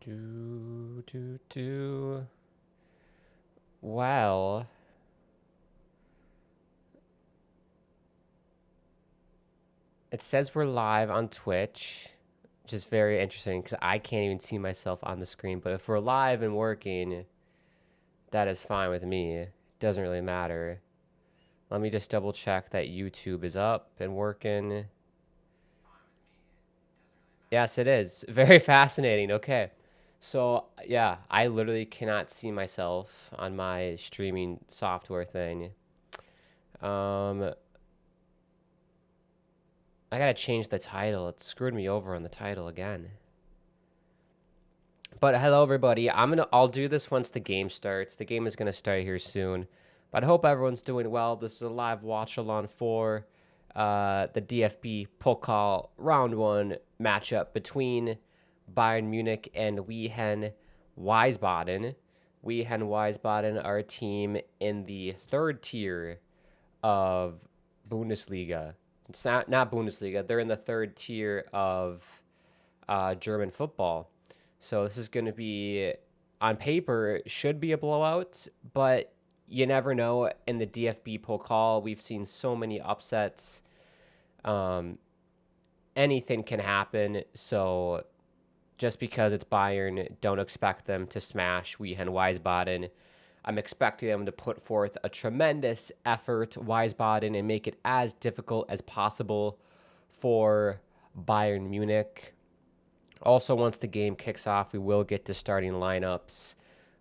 Do, do, do. Well, it says we're live on Twitch, which is very interesting because I can't even see myself on the screen. But if we're live and working, that is fine with me. It doesn't really matter. Let me just double check that YouTube is up and working. Yes, it is. Very fascinating. Okay. So, yeah, I literally cannot see myself on my streaming software thing. I gotta change the title. It screwed me over on the title again. But hello, everybody. I'll do this once the game starts. The game is gonna start here soon. But I hope everyone's doing well. This is a live watch along for the DFB Pokal Round 1 matchup between Bayern Munich and Wehen Wiesbaden. Wehen Wiesbaden are a team in the third tier of Bundesliga. It's not Bundesliga. They're in the third tier of German football. So this is going to be, on paper, should be a blowout, but you never know. In the DFB Pokal, we've seen so many upsets. Anything can happen. So just because it's Bayern, don't expect them to smash Wehen Wiesbaden. I'm expecting them to put forth a tremendous effort, Wiesbaden, and make it as difficult as possible for Bayern Munich. Also, once the game kicks off, we will get to starting lineups.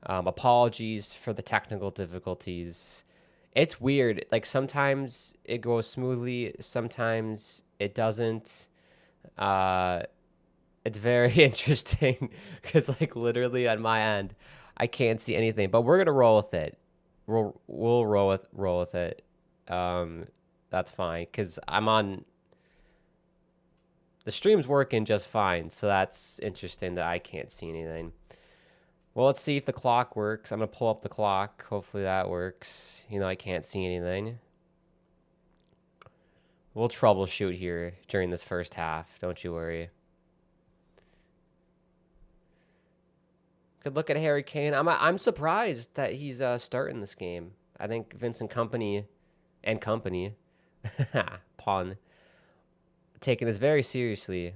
Apologies for the technical difficulties. It's weird. Like, sometimes it goes smoothly, sometimes it doesn't. It's very interesting because, like, literally on my end, I can't see anything. But we're gonna roll with it. We'll roll with it. That's fine because I'm on. The stream's working just fine, so that's interesting that I can't see anything. Well, let's see if the clock works. I'm going to pull up the clock. Hopefully that works. I can't see anything. We'll troubleshoot here during this first half. Don't you worry. Good look at Harry Kane. I'm surprised that he's starting this game. I think Vincent Company pun, taking this very seriously.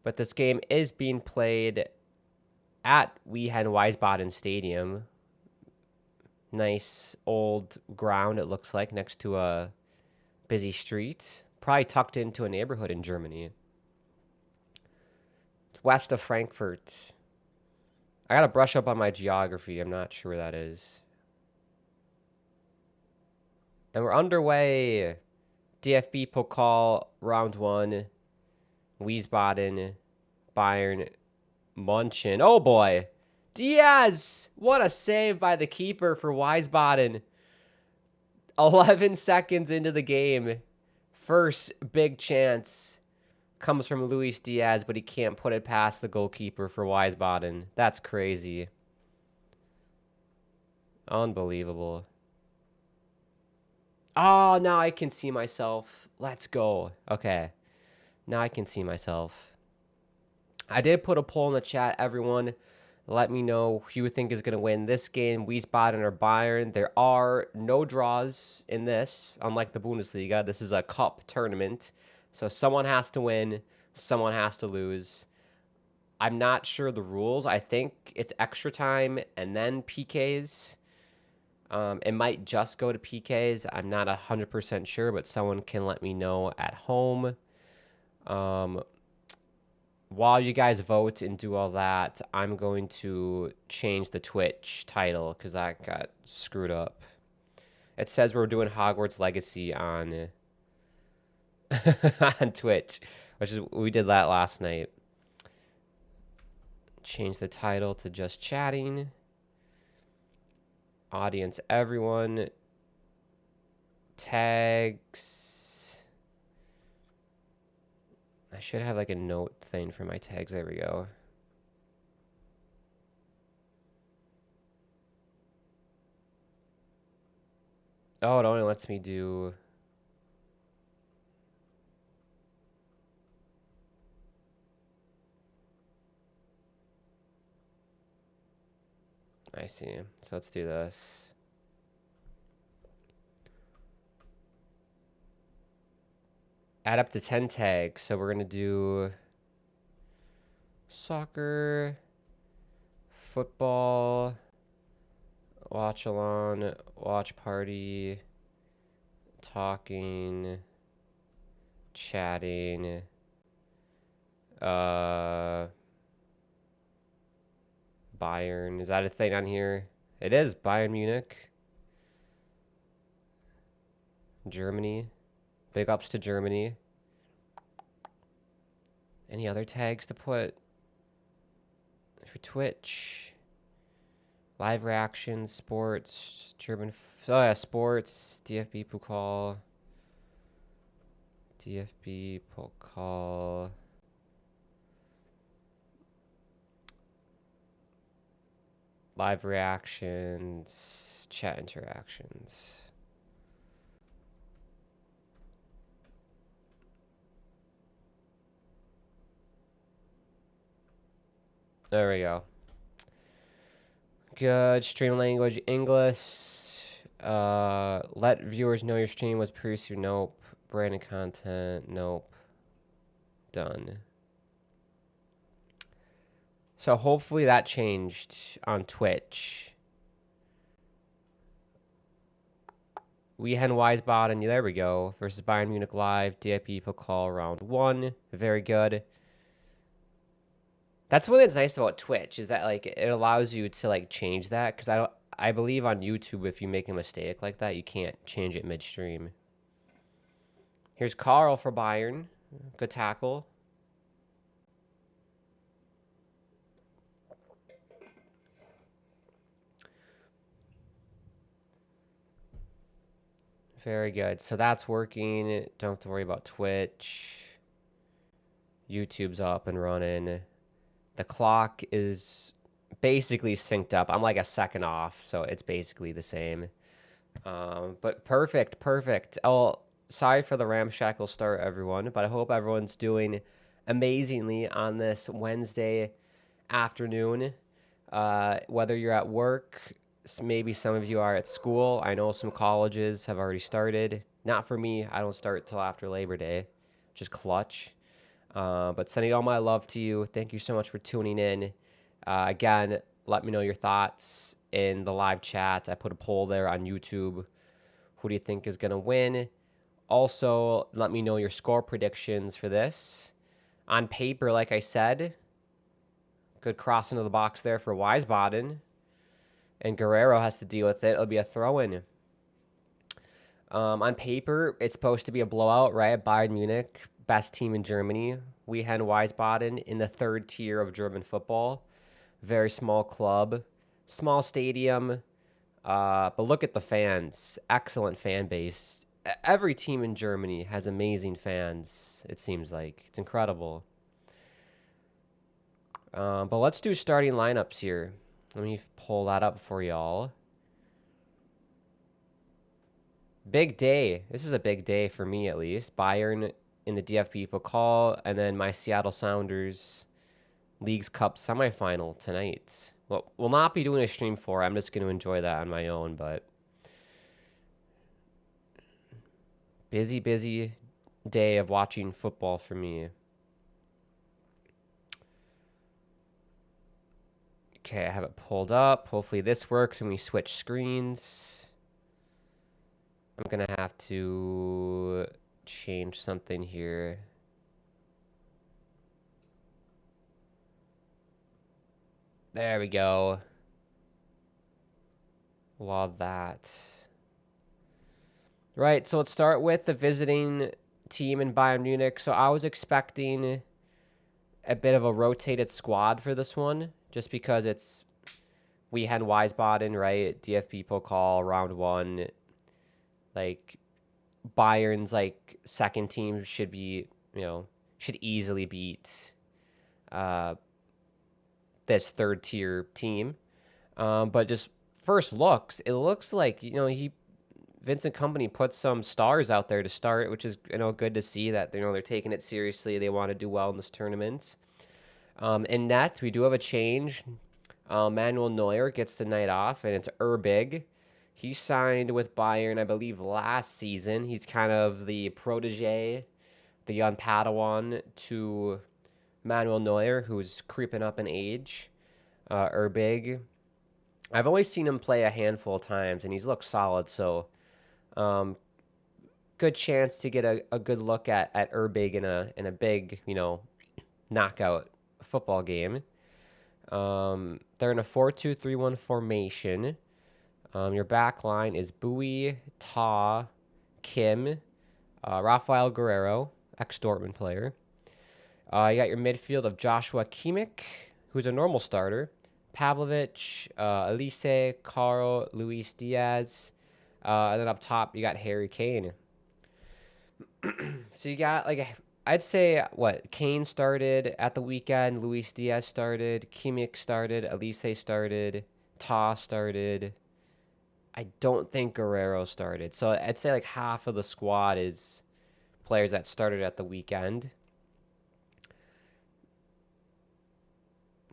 But this game is being played at Wehen Wiesbaden Stadium. Nice old ground, it looks like, next to a busy street. Probably tucked into a neighborhood in Germany. It's west of Frankfurt. I gotta brush up on my geography. I'm not sure where that is. And we're underway. DFB Pokal Round 1. Wiesbaden, Bayern, Munchen. Oh boy. Diaz! What a save by the keeper for Wiesbaden. 11 seconds into the game. First big chance comes from Luis Diaz, but he can't put it past the goalkeeper for Wiesbaden. That's crazy. Unbelievable. Oh, now I can see myself. Let's go. Okay. Now I can see myself. I did put a poll in the chat, everyone. Let me know who you think is going to win this game, Wiesbaden or Bayern. There are no draws in this, unlike the Bundesliga. This is a cup tournament, so someone has to win, someone has to lose. I'm not sure the rules. I think it's extra time and then PKs. It might just go to PKs. I'm not 100% sure, but someone can let me know at home. While you guys vote and do all that, I'm going to change the Twitch title because that got screwed up. It says we're doing Hogwarts Legacy on on Twitch, which is we did that last night. Change the title to just chatting. Audience, everyone. Tags. I should have like a note thing for my tags. There we go. Oh, it only lets me do... I see. So let's do this. Add up to 10 tags. So we're going to do soccer, football, watch along, watch party, talking, chatting, Bayern. Is that a thing on here? It is. Bayern Munich. Germany. Big ups to Germany. Any other tags to put for Twitch? Live reactions, sports, German. Oh yeah, sports, DFB Pokal. DFB Pokal. Live reactions, chat interactions. There we go. Good. Stream language, English. Let viewers know your stream was previously. Nope. Branded content. Nope. Done. So hopefully that changed on Twitch. Wehen Wiesbaden, there we go. Versus Bayern Munich live. DFB Pokal Round 1. Very good. That's one that's nice about Twitch, is that like it allows you to like change that, because I believe on YouTube if you make a mistake like that, you can't change it midstream. Here's Carl for Bayern. Good tackle. Very good. So that's working. Don't have to worry about Twitch. YouTube's up and running. The clock is basically synced up. I'm like a second off, so it's basically the same. But perfect, perfect. Oh, sorry for the ramshackle start, everyone, but I hope everyone's doing amazingly on this Wednesday afternoon. Whether you're at work, maybe some of you are at school. I know some colleges have already started. Not for me. I don't start till after Labor Day, which is clutch. But sending all my love to you. Thank you so much for tuning in. Again, let me know your thoughts in the live chat. I put a poll there on YouTube. Who do you think is going to win? Also, let me know your score predictions for this. On paper, like I said, good cross into the box there for Wiesbaden. And Guerrero has to deal with it. It'll be a throw-in. On paper, it's supposed to be a blowout, right? Bayern Munich, best team in Germany. Wehen Wiesbaden in the third tier of German football. Very small club, small stadium. But look at the fans. Excellent fan base. Every team in Germany has amazing fans, it seems like. It's incredible. But let's do starting lineups here. Let me pull that up for y'all. Big day. This is a big day for me, at least. Bayern in the DFB Pokal, and then my Seattle Sounders Leagues Cup semifinal tonight. Well, we'll not be doing a stream for. I'm just going to enjoy that on my own, but busy, busy day of watching football for me. Okay, I have it pulled up. Hopefully this works and we switch screens. I'm going to have to change something here. There we go. Love that. Right, so let's start with the visiting team in Bayern Munich. So I was expecting a bit of a rotated squad for this one, just because it's Wehen Wiesbaden, right? DFB Pokal Round 1. Like, Bayern's, like, second team should be, should easily beat this third-tier team. But just first looks, it looks like, Vincent Kompany put some stars out there to start, which is, good to see that, they're taking it seriously. They want to do well in this tournament. In net, we do have a change. Manuel Neuer gets the night off, and it's Erbig. He signed with Bayern, I believe, last season. He's kind of the protege, the young Padawan to Manuel Neuer, who's creeping up in age. Erbig. I've only seen him play a handful of times, and he's looked solid, so um, good chance to get a good look at Erbig in a big, knockout football game. They're in a 4-2-3-1 formation. Your back line is Bowie, Ta, Kim, Rafael Guerrero, ex-Dortmund player. You got your midfield of Joshua Kimmich, who's a normal starter, Pavlovic, Elise, Carl, Luis Diaz, and then up top you got Harry Kane. So you got I'd say Kane started at the weekend, Luis Diaz started, Kimmich started, Elise started, Ta started. I don't think Guerrero started. So I'd say half of the squad is players that started at the weekend.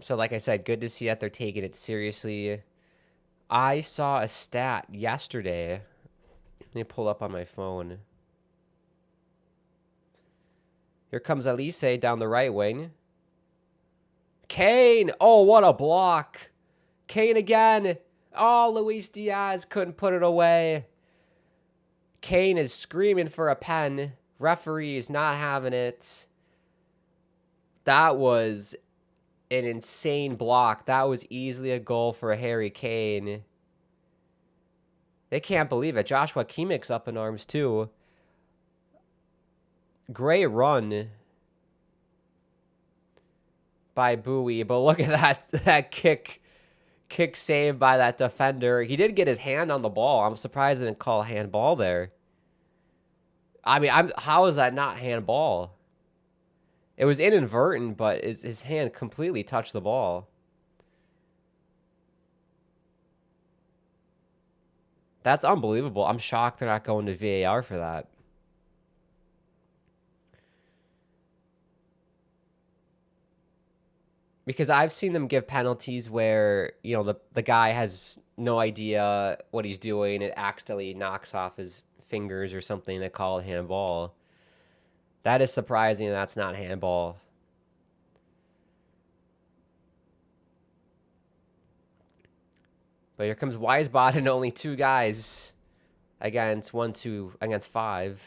So like I said, good to see that they're taking it seriously. I saw a stat yesterday. Let me pull up on my phone. Here comes Elise down the right wing. Kane! Oh, what a block! Kane again! Oh, Luis Diaz couldn't put it away. Kane is screaming for a pen. Referee is not having it. That was an insane block. That was easily a goal for Harry Kane. They can't believe it. Joshua Kimmich's up in arms too. Great run by Bowie, but look at that kick save by that defender. He did get his hand on the ball. I'm surprised they didn't call a handball there. I mean, how is that not handball? It was inadvertent, but his hand completely touched the ball. That's unbelievable. I'm shocked they're not going to VAR for that. Because I've seen them give penalties where, the guy has no idea what he's doing. It accidentally knocks off his fingers or something. They call it handball. That is surprising that's not handball. But here comes Wiesbaden, only 2 guys against 5.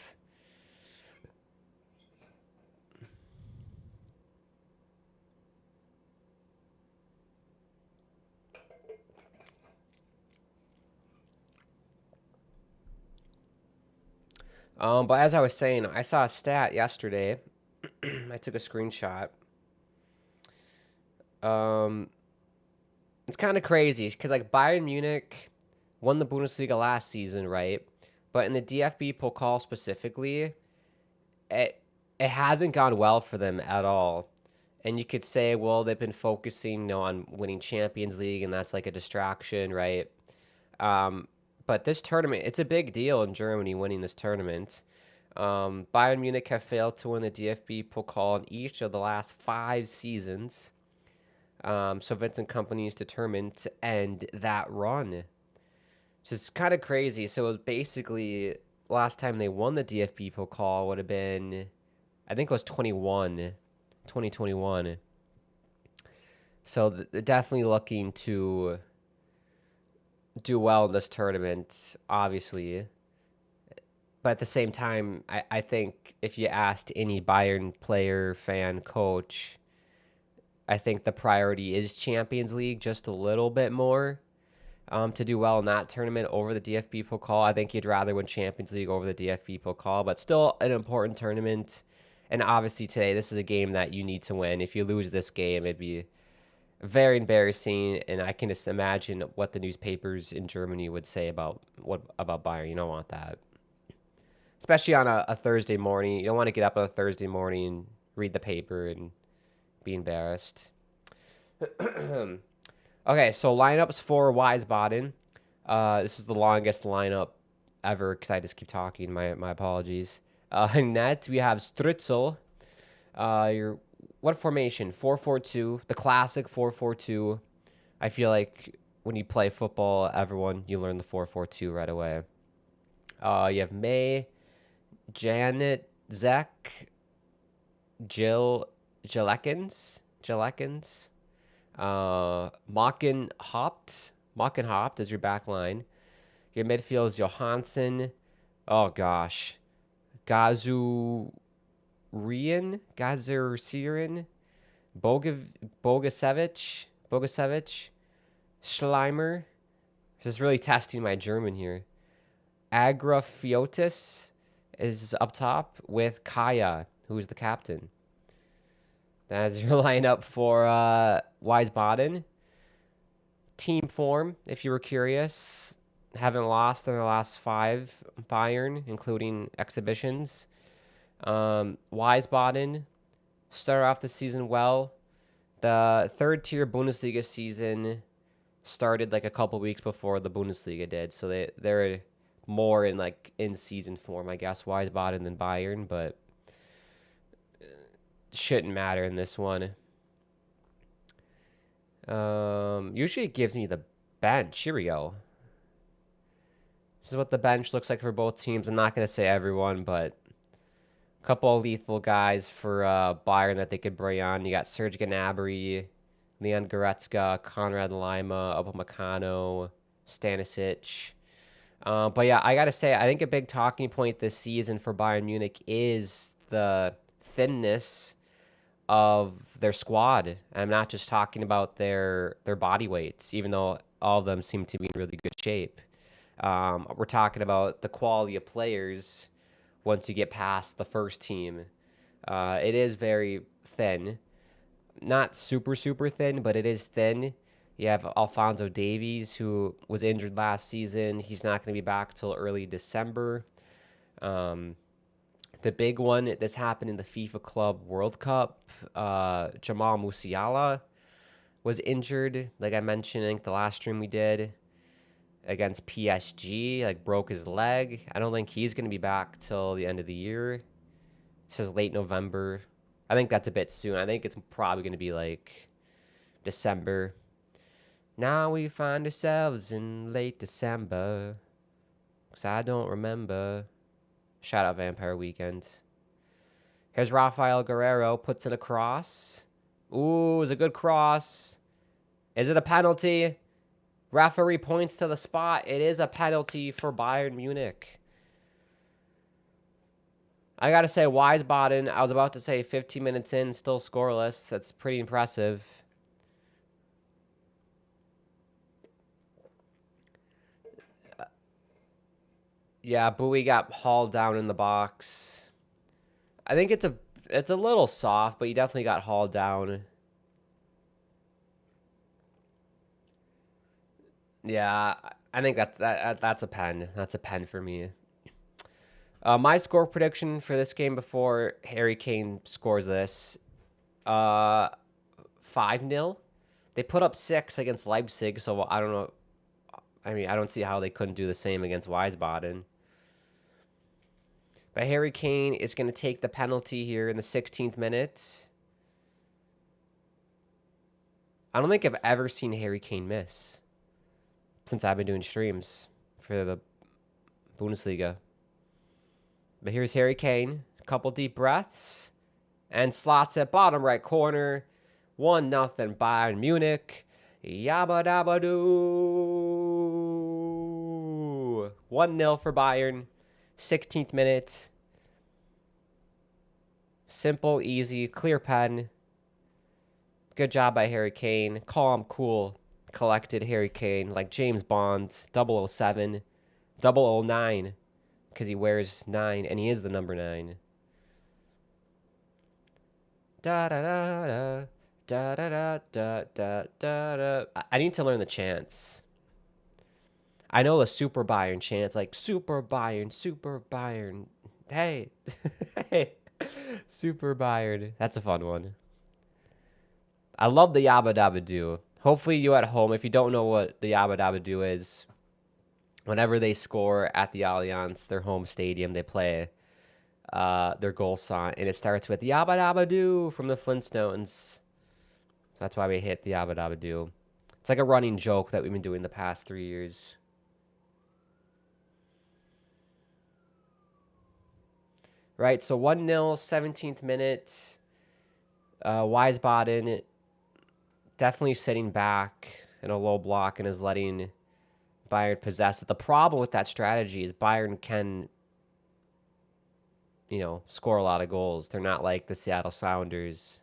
But as I was saying, I saw a stat yesterday. I took a screenshot. It's kind of crazy because Bayern Munich won the Bundesliga last season, right? But in the DFB Pokal specifically, it hasn't gone well for them at all. And you could say, well, they've been focusing, on winning Champions League, and that's like a distraction, right? But this tournament, it's a big deal in Germany winning this tournament. Bayern Munich have failed to win the DFB Pokal in each of the last 5 seasons. So Vincent Kompany is determined to end that run. So it's kind of crazy. So it was basically last time they won the DFB Pokal would have been, I think it was 2021. So they're definitely looking to do well in this tournament, obviously. But at the same time, I think if you asked any Bayern player, fan, coach, I think the priority is Champions League just a little bit more to do well in that tournament over the DFB Pokal. I think you'd rather win Champions League over the DFB Pokal, but still an important tournament. And obviously today, this is a game that you need to win. If you lose this game, it'd be very embarrassing, and I can just imagine what the newspapers in Germany would say about Bayern. You don't want that, especially on a Thursday morning. You don't want to get up on a Thursday morning and read the paper and be embarrassed. Okay, so lineups for Wiesbaden. This is the longest lineup ever because I just keep talking. My apologies. In net, we have Stritzel. What formation? 4-4-2, the classic 4-4-2. I feel like when you play football, you learn the 4-4-2 right away. You have May, Janet, Zach, Jillekins, Mocken Hopt is your back line. Your midfield is Johansson. Oh gosh, Gazurian, Bogasevich, Schleimer. Just really testing my German here. Agrafiotis is up top with Kaya, who is the captain. That's your lineup for Wiesbaden. Team form, if you were curious. Haven't lost in the last 5 Bayern, including exhibitions. Wiesbaden started off the season well. The third-tier Bundesliga season started like a couple weeks before the Bundesliga did, so they're more in like in-season form, I guess, Wiesbaden than Bayern, but shouldn't matter in this one. Usually it gives me the bench. Here we go. This is what the bench looks like for both teams. I'm not going to say everyone, but a couple of lethal guys for Bayern that they could bring on. You got Serge Gnabry, Leon Goretzka, Konrad Lima, Upamecano, Stanisic. But yeah, I got to say, I think a big talking point this season for Bayern Munich is the thinness of their squad. I'm not just talking about their body weights, even though all of them seem to be in really good shape. We're talking about the quality of players once you get past the first team. It is very thin. Not super, super thin, but it is thin. You have Alphonso Davies, who was injured last season. He's not going to be back till early December. The big one, this happened in the FIFA Club World Cup. Jamal Musiala was injured, like I mentioned, I think the last stream we did against PSG, like broke his leg. I don't think he's going to be back till the end of the year. It says late November. I think that's a bit soon. I think it's probably going to be like December. Now we find ourselves in late December, 'cause I don't remember. Shout out Vampire Weekend. Here's Rafael Guerrero, puts in a cross. Ooh, it's a good cross. Is it a penalty? Referee points to the spot. It is a penalty for Bayern Munich. I got to say, Wiesbaden, I was about to say 15 minutes in, still scoreless. That's pretty impressive. Yeah, Bowie got hauled down in the box. I think it's a little soft, but he definitely got hauled down. Yeah, I think that's a pen. That's a pen for me. My score prediction for this game before Harry Kane scores this, 5-0. They put up 6 against Leipzig, so I don't know. I mean, I don't see how they couldn't do the same against Wiesbaden. But Harry Kane is going to take the penalty here in the 16th minute. I don't think I've ever seen Harry Kane miss since I've been doing streams for the Bundesliga. But here's Harry Kane. A couple deep breaths. And slots it bottom right corner. 1-0 Bayern Munich. Yabba dabba doo. 1-0 for Bayern. 16th minute. Simple, easy, clear pen. Good job by Harry Kane. Calm, cool, collected Harry Kane. Like James Bond, 007, 009. Because he wears 9, and he is the number 9. Da-da-da-da. Da-da-da-da-da-da-da. I need to learn the chants. I know the Super Bayern chants, like Super Bayern, Super Bayern. Hey, hey, Super Bayern. That's a fun one. I love the Yabba Dabba Doo. Hopefully you at home, if you don't know what the Yabba Dabba Doo is, whenever they score at the Allianz, their home stadium, they play their goal song, and it starts with Yabba Dabba Doo from the Flintstones. That's why we hit the Yabba Dabba Doo. It's like a running joke that we've been doing the past 3 years. Right, so 1-0, 17th minute. Wiesbaden definitely sitting back in a low block and is letting Bayern possess it. The problem with that strategy is Bayern can, score a lot of goals. They're not like the Seattle Sounders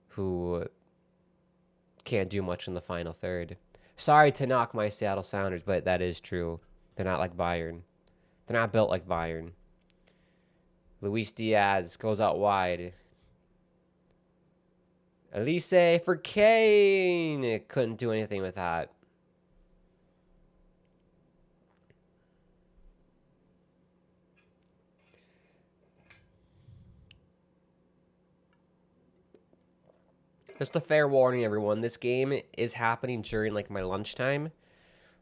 who can't do much in the final third. Sorry to knock my Seattle Sounders, but that is true. They're not like Bayern. They're not built like Bayern. Luis Diaz goes out wide. Elise for Kane. Couldn't do anything with that. Just a fair warning, everyone. This game is happening during like my lunchtime.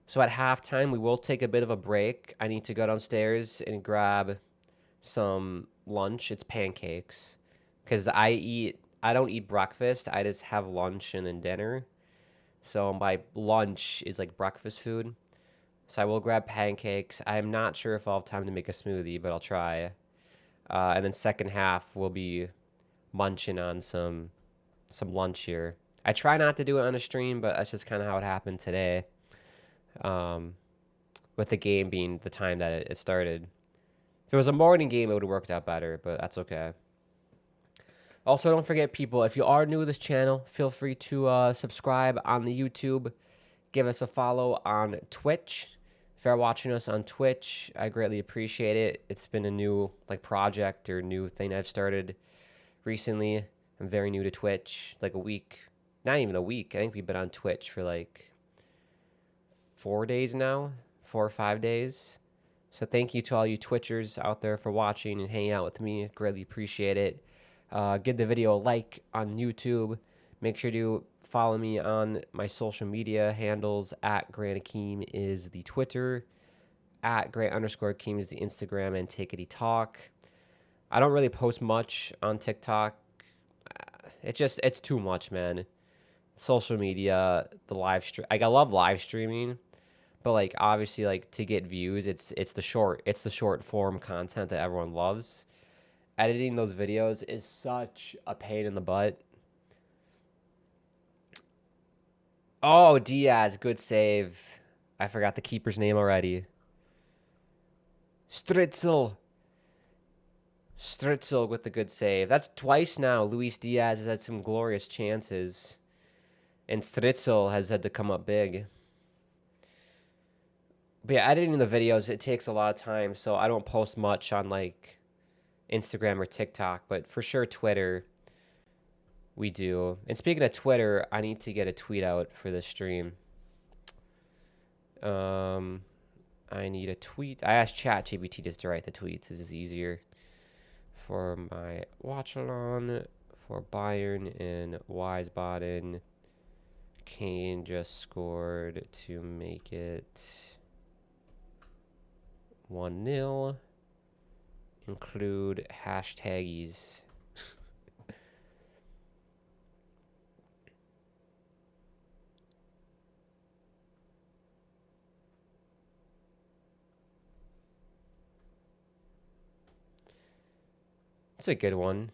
So at halftime, we will take a bit of a break. I need to go downstairs and grab some lunch. It's pancakes. Because I don't eat breakfast. I just have lunch and then dinner. So my lunch is like breakfast food. So I will grab pancakes. I'm not sure if I'll have time to make a smoothie, but I'll try. And then second half, we'll be munching on some lunch here. I try not to do it on a stream, but that's just kind of how it happened today. With the game being the time that it started. If it was a morning game, it would have worked out better, but that's okay. Also, don't forget, people, if you are new to this channel, feel free to subscribe on the YouTube. Give us a follow on Twitch. If you're watching us on Twitch, I greatly appreciate it. It's been a new project or new thing I've started recently. I'm very new to Twitch, like a week. Not even a week. I think we've been on Twitch for like 4 days now, 4 or 5 days. So thank you to all you Twitchers out there for watching and hanging out with me. Greatly appreciate it. Give the video a like on YouTube. Make sure to follow me on my social media handles. At Grant Akeem is the Twitter. At Grant_Akeem is the Instagram and Tickety Talk. I don't really post much on TikTok. It's too much, man. Social media, the live stream. Like, I love live streaming, but like obviously like to get views, it's the short form content that everyone loves. Editing those videos is such a pain in the butt. Oh, Diaz, good save. I forgot the keeper's name already. Stritzel with the good save. That's twice now Luis Diaz has had some glorious chances, and Stritzel has had to come up big. But yeah, editing the videos, it takes a lot of time, so I don't post much on like Instagram or TikTok, but for sure Twitter we do. And speaking of Twitter, I need to get a tweet out for this stream. I need a tweet. I asked ChatGPT just to write the tweets. This is easier for my Watchalong for Bayern and Wiesbaden. Kane just scored to make it 1-0. Include hashtags. It's a good one.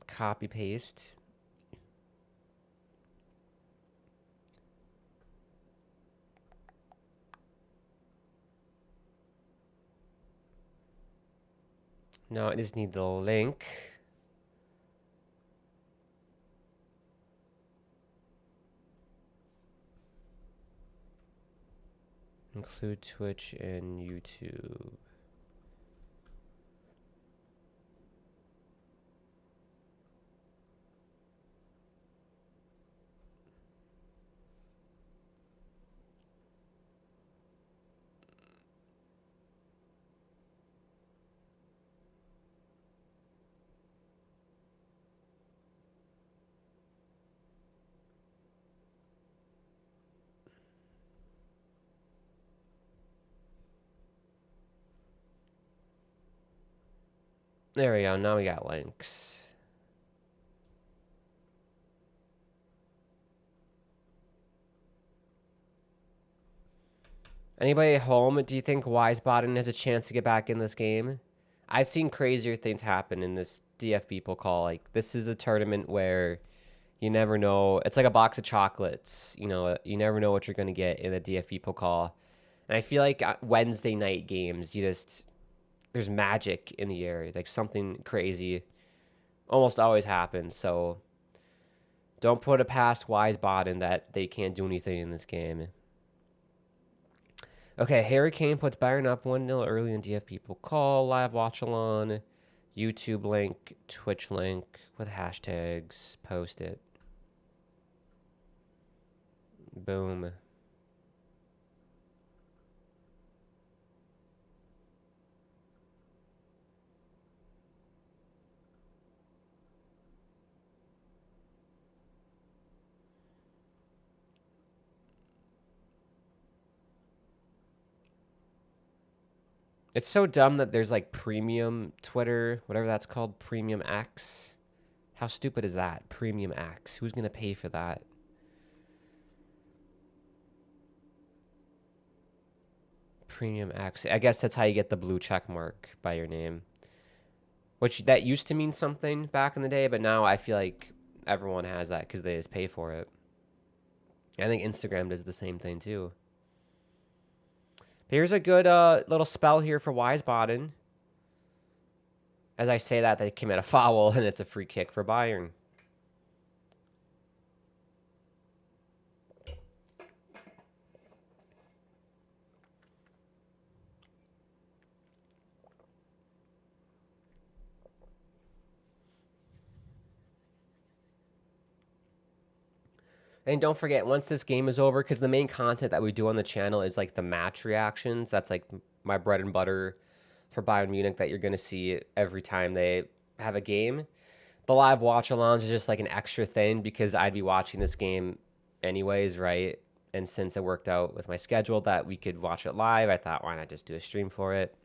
Copy paste. Now I just need the link. Include Twitch and YouTube. There we go. Now we got links. Anybody at home, do you think Wiesbaden has a chance to get back in this game? I've seen crazier things happen in this DFB Pokal. Like, this is a tournament where you never know. It's like a box of chocolates. You know, you never know what you're going to get in the DFB Pokal. And I feel like Wednesday night games, there's magic in the air. Like, something crazy almost always happens. So don't put it past Wiesbaden that they can't do anything in this game. Okay, Harry Kane puts Bayern up 1-0 early in DFB Pokal. Live Watchalong, YouTube link, Twitch link with hashtags. Post it. Boom. It's so dumb that there's like premium Twitter, whatever that's called, premium X. How stupid is that? Premium X. Who's going to pay for that? Premium X. I guess that's how you get the blue check mark by your name. Which that used to mean something back in the day, but now I feel like everyone has that because they just pay for it. I think Instagram does the same thing too. Here's a good little spell here for Wiesbaden. As I say that, they commit a foul, and it's a free kick for Bayern. And don't forget, once this game is over, because the main content that we do on the channel is like the match reactions. That's like my bread and butter for Bayern Munich that you're going to see every time they have a game. The live watch-alongs is just like an extra thing because I'd be watching this game anyways, right? And since it worked out with my schedule that we could watch it live, I thought, why not just do a stream for it?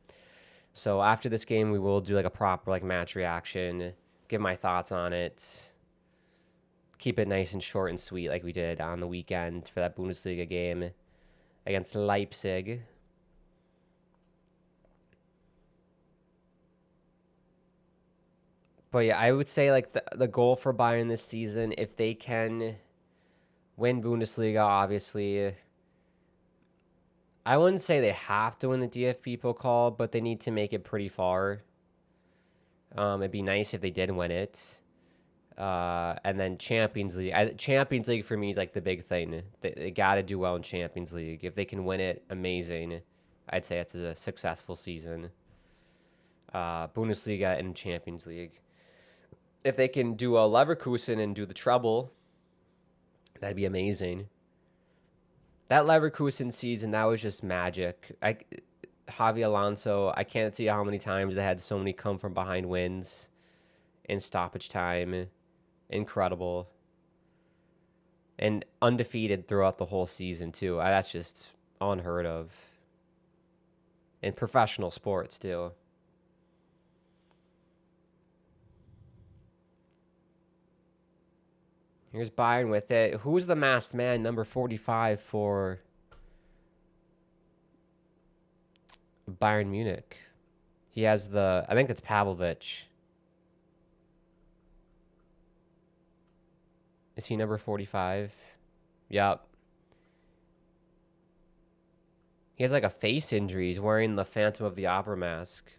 So after this game, we will do like a proper like match reaction, give my thoughts on it. Keep it nice and short and sweet like we did on the weekend for that Bundesliga game against Leipzig. But yeah, I would say like the goal for Bayern this season, if they can win Bundesliga, obviously, I wouldn't say they have to win the DFB Pokal, but they need to make it pretty far. It'd be nice if they did win it. And then Champions League. Champions League for me is like the big thing. They got to do well in Champions League. If they can win it, amazing. I'd say it's a successful season. Bundesliga and Champions League. If they can do a Leverkusen and do the treble, that'd be amazing. That Leverkusen season, that was just magic. Javi Alonso, I can't tell you how many times they had so many come from behind wins in stoppage time. Incredible. And undefeated throughout the whole season, too. That's just unheard of. In professional sports, too. Here's Bayern with it. Who's the masked man, number 45 for Bayern Munich? He has I think it's Pavlovic. Is he number 45? Yep. He has like a face injury. He's wearing the Phantom of the Opera mask.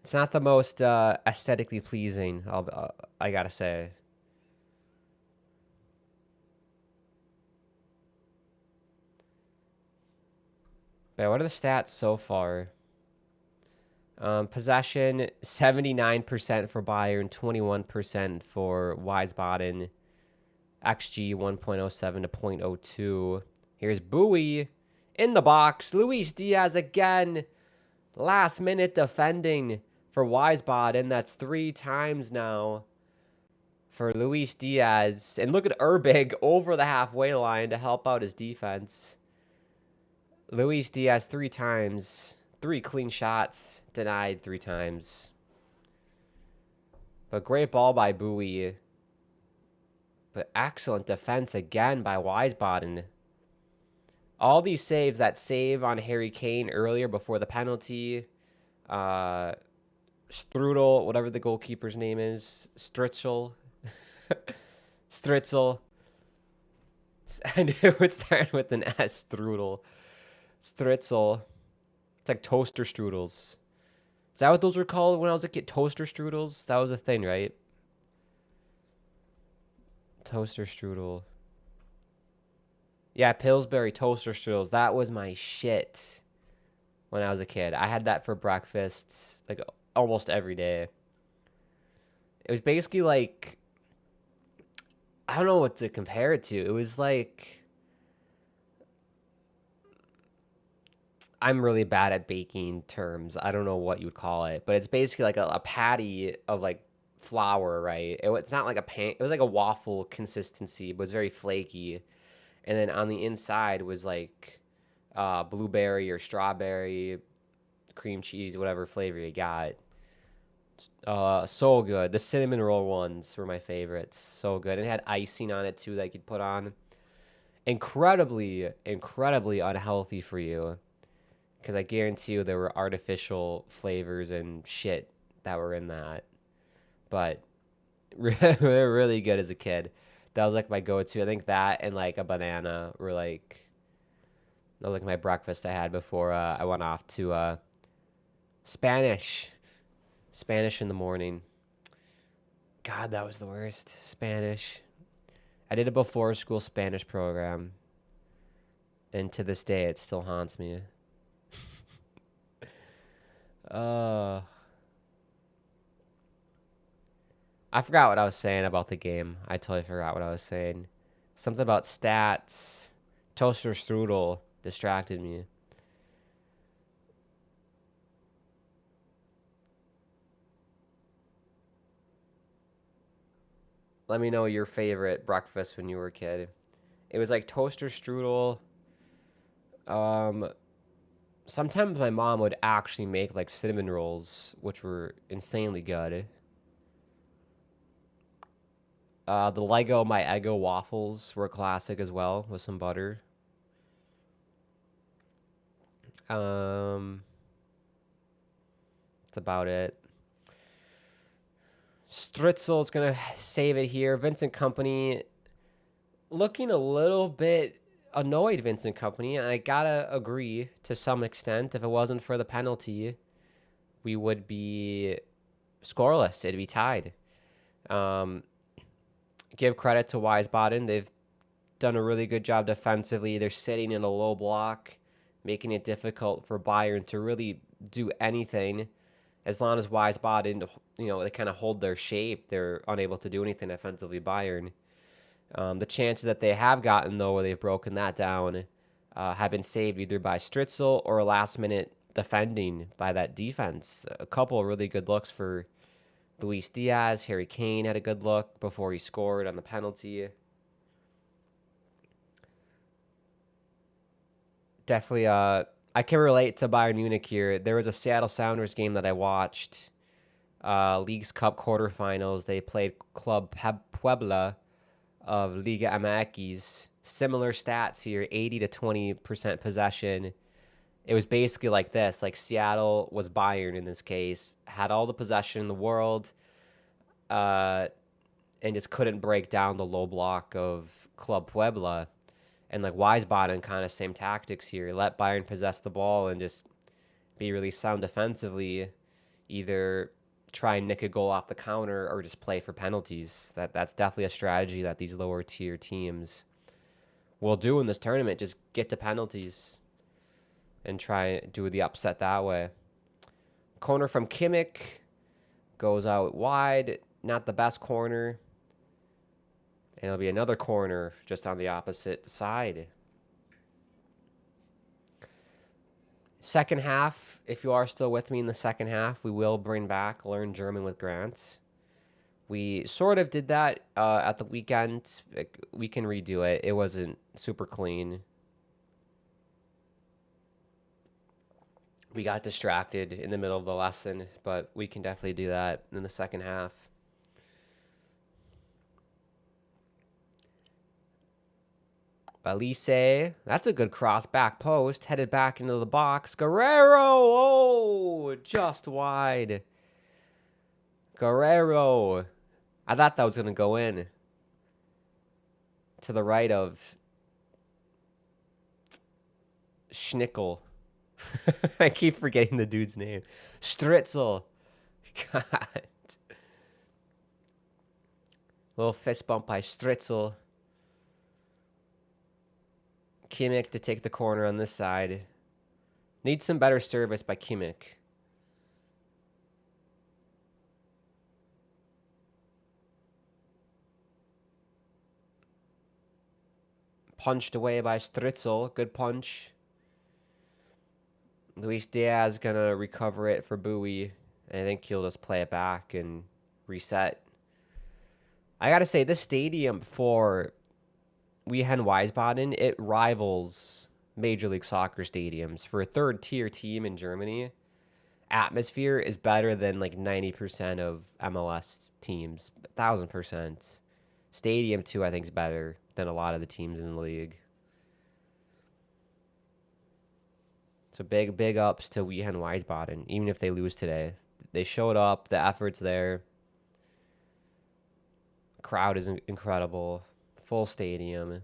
It's not the most aesthetically pleasing, I gotta say. But what are the stats so far? Possession, 79% for Bayern, 21% for Wiesbaden. XG, 1.07 to 0.02. Here's Bowie in the box. Luis Diaz again. Last minute defending for Wiesbaden. That's 3 times now for Luis Diaz. And look at Urbig over the halfway line to help out his defense. Luis Diaz 3 times. 3 clean shots. Denied 3 times. But great ball by Bowie. But excellent defense again by Wiesbaden. All these saves, that save on Harry Kane earlier before the penalty, Strudel, whatever the goalkeeper's name is, Stritzel, Stritzel. And it would start with an S, Strudel. Stritzel. It's like toaster strudels. Is that what those were called when I was a kid? Toaster strudels? That was a thing, right? Toaster strudel. Yeah, Pillsbury toaster strudels. That was my shit when I was a kid. I had that for breakfast like almost every day. It was basically like, I don't know what to compare it to. It was like, I'm really bad at baking terms. I don't know what you would call it, but it's basically like a patty of like flour, right? It's not like a pan. It was like a waffle consistency, but it's very flaky. And then on the inside was like blueberry or strawberry, cream cheese, whatever flavor you got. So good. The cinnamon roll ones were my favorites. So good. It had icing on it too that you could put on. Incredibly, incredibly unhealthy for you. Because I guarantee you there were artificial flavors and shit that were in that. But really good as a kid. That was like my go-to. I think that and like a banana were like, that was like my breakfast I had before I went off to Spanish. Spanish in the morning. God, that was the worst. Spanish. I did a before school Spanish program. And to this day, it still haunts me. I forgot what I was saying about the game. I totally forgot what I was saying. Something about stats. Toaster strudel distracted me. Let me know your favorite breakfast when you were a kid. It was like toaster strudel. Sometimes my mom would actually make like cinnamon rolls, which were insanely good. The Lego My Eggo waffles were classic as well with some butter. That's about it. Stritzel's gonna save it here. Vincent Company looking a little bit annoyed, Vincent Company, and I gotta agree to some extent. If it wasn't for the penalty, we would be scoreless. It'd be tied. Give credit to Wiesbaden. They've done a really good job defensively. They're sitting in a low block, making it difficult for Bayern to really do anything. As long as Wiesbaden, they kind of hold their shape, they're unable to do anything offensively, Bayern. The chances that they have gotten, though, where they've broken that down, have been saved either by Stritzel or last-minute defending by that defense. A couple of really good looks for Luis Diaz. Harry Kane had a good look before he scored on the penalty. Definitely, I can relate to Bayern Munich here. There was a Seattle Sounders game that I watched. League's Cup quarterfinals. They played Club Puebla of Liga MX. Similar stats here, 80 to 20% possession. It was basically like this, like Seattle was Bayern in this case, had all the possession in the world, and just couldn't break down the low block of Club Puebla. And like Wiesbaden, kind of same tactics here. Let Bayern possess the ball and just be really sound defensively. Either try and nick a goal off the counter or just play for penalties. That's definitely a strategy that these lower tier teams will do in this tournament. Just get to penalties and try and do the upset that way. Corner from Kimmich goes out wide. Not the best corner. And it'll be another corner just on the opposite side. Second half, if you are still with me in the second half, we will bring back Learn German with Grant. We sort of did that at the weekend. We can redo it. It wasn't super clean. We got distracted in the middle of the lesson, but we can definitely do that in the second half. Elise, that's a good cross back post. Headed back into the box. Guerrero, oh, just wide. Guerrero. I thought that was going to go in. To the right of Schnickel. I keep forgetting the dude's name. Stritzel. God. Little fist bump by Stritzel. Kimmich to take the corner on this side. Needs some better service by Kimmich. Punched away by Stritzel. Good punch. Luis Diaz going to recover it for Bowie. I think he'll just play it back and reset. I got to say, this stadium for Wehen Wiesbaden, it rivals Major League Soccer stadiums. For a third-tier team in Germany, atmosphere is better than like 90% of MLS teams. 1,000%. Stadium, too, I think is better than a lot of the teams in the league. So big ups to Wehen Wiesbaden, even if they lose today. They showed up. The effort's there. Crowd is incredible. Full stadium.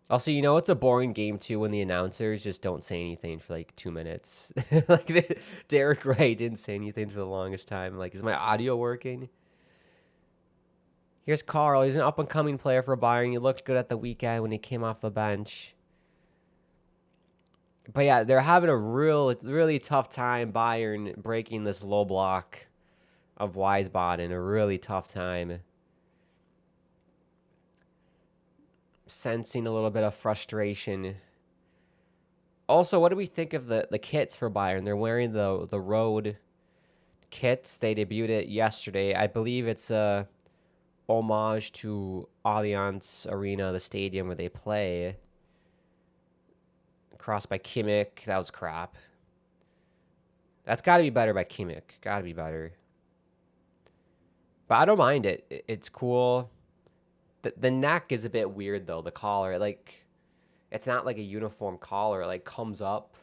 Also, you know it's a boring game too when the announcers just don't say anything for like 2 minutes. Like Derek Wright didn't say anything for the longest time. Like, is my audio working? Here's Carl. He's an up-and-coming player for Bayern. He looked good at the weekend when he came off the bench. But yeah, they're having a really tough time, Bayern, breaking this low block of Wiesbaden. A really tough time. Sensing a little bit of frustration. Also, what do we think of the kits for Bayern? They're wearing the road kits. They debuted it yesterday. I believe it's a homage to Allianz Arena, the stadium where they play. Crossed by Kimmich. That was crap. That's got to be better by Kimmich. Got to be better. But I don't mind it. It's cool. The neck is a bit weird, though. The collar. Like, it's not like a uniform collar. It, like, comes up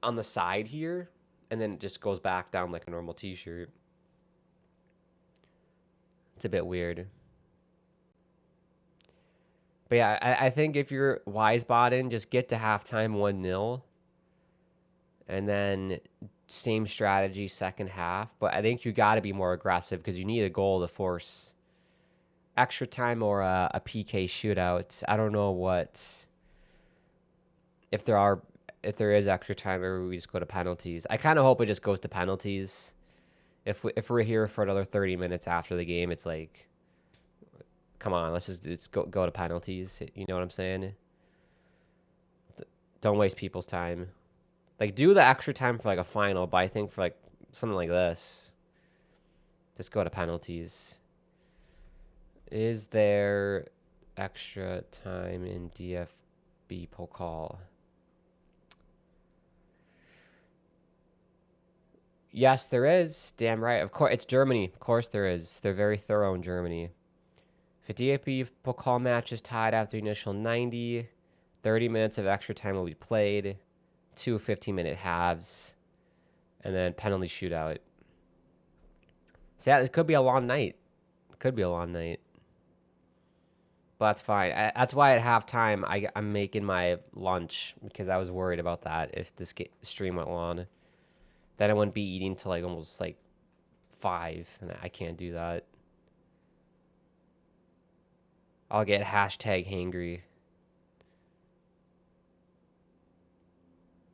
on the side here. And then it just goes back down like a normal t-shirt. It's a bit weird. But yeah, I think if you're Wiesbaden, just get to halftime 1-0. And then same strategy second half. But I think you got to be more aggressive because you need a goal to force extra time or a PK shootout. I don't know if there is extra time or we just go to penalties. I kind of hope it just goes to penalties. If we're here for another 30 minutes after the game, it's like, come on, let's go to penalties. You know what I'm saying? Don't waste people's time. Like, do the extra time for like a final, but I think for like something like this, just go to penalties. Is there extra time in DFB Pokal? Yes, there is. Damn right. Of course, it's Germany. Of course there is. They're very thorough in Germany. If a DFB Pokal match is tied after the initial 90, 30 minutes of extra time will be played, 2 15-minute halves, and then penalty shootout. So yeah, it could be a long night. Could be a long night. But that's fine. That's why at halftime I'm making my lunch because I was worried about that if this stream went long. Then I wouldn't be eating till like almost like 5, and I can't do that. I'll get #hangry.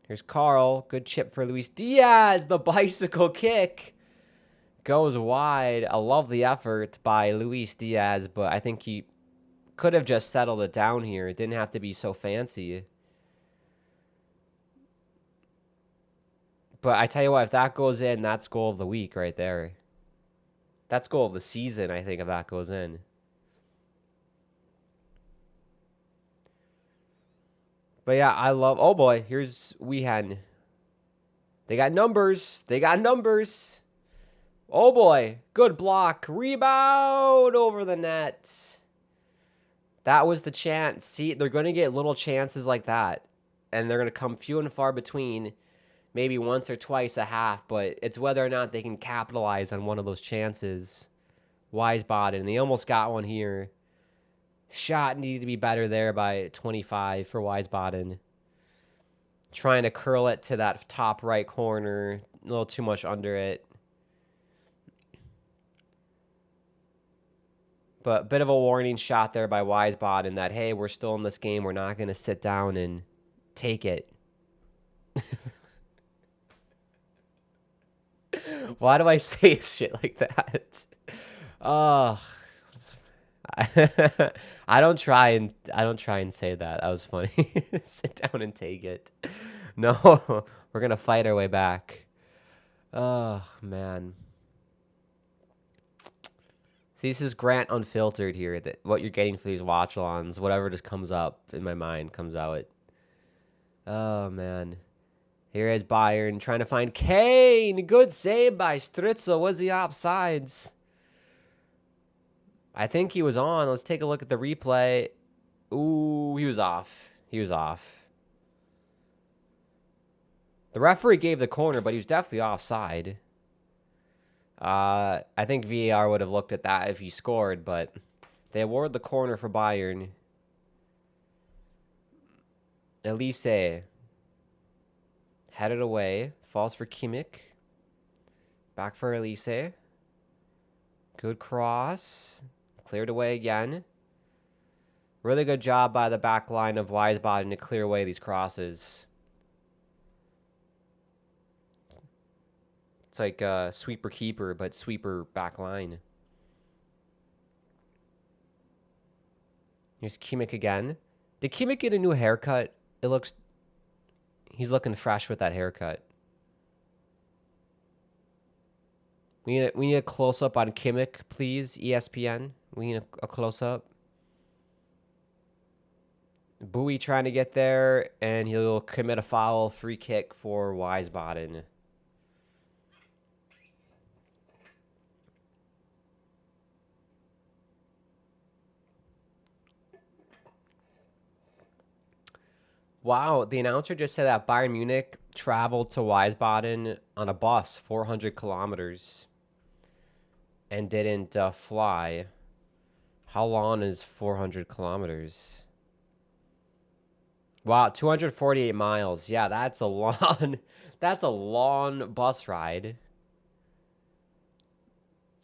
Here's Carl. Good chip for Luis Diaz. The bicycle kick goes wide. I love the effort by Luis Diaz, but I think he could have just settled it down here. It didn't have to be so fancy. But I tell you what, if that goes in, that's goal of the week right there. That's goal of the season, I think, if that goes in. But yeah, I love... Oh boy, here's Wehen. They got numbers. They got numbers. Oh boy, good block. Rebound over the net. That was the chance. See, they're going to get little chances like that. And they're going to come few and far between, maybe once or twice a half. But it's whether or not they can capitalize on one of those chances. Wiesbaden, they almost got one here. Shot needed to be better there by 25 for Wiesbaden. Trying to curl it to that top right corner. A little too much under it. But a bit of a warning shot there by Wiesbaden that, hey, we're still in this game. We're not going to sit down and take it. Why do I say shit like that? Oh, I don't try and say that. That was funny. Sit down and take it. No, we're gonna fight our way back. Oh man. See, this is Grant Unfiltered here. That what you're getting for these watch-alongs, whatever just comes up in my mind comes out. Oh man. Here is Bayern trying to find Kane. Good save by Stritzel. Was he offsides? I think he was on. Let's take a look at the replay. Ooh, he was off. He was off. The referee gave the corner, but he was definitely offside. I think VAR would have looked at that if he scored, but they award the corner for Bayern. Elise headed away. Falls for Kimmich. Back for Elise. Good cross. Cleared away again. Really good job by the back line of Wiesbaden to clear away these crosses. It's like sweeper keeper, but sweeper back line. Here's Kimmich again. Did Kimmich get a new haircut? It looks... He's looking fresh with that haircut. We need a close-up on Kimmich, please, ESPN. We need a close-up. Bowie trying to get there, and he'll commit a foul, free kick for Wiesbaden. Wow, the announcer just said that Bayern Munich traveled to Wiesbaden on a bus 400 kilometers and didn't fly. How long is 400 kilometers? Wow, 248 miles. Yeah, that's a long that's a long bus ride.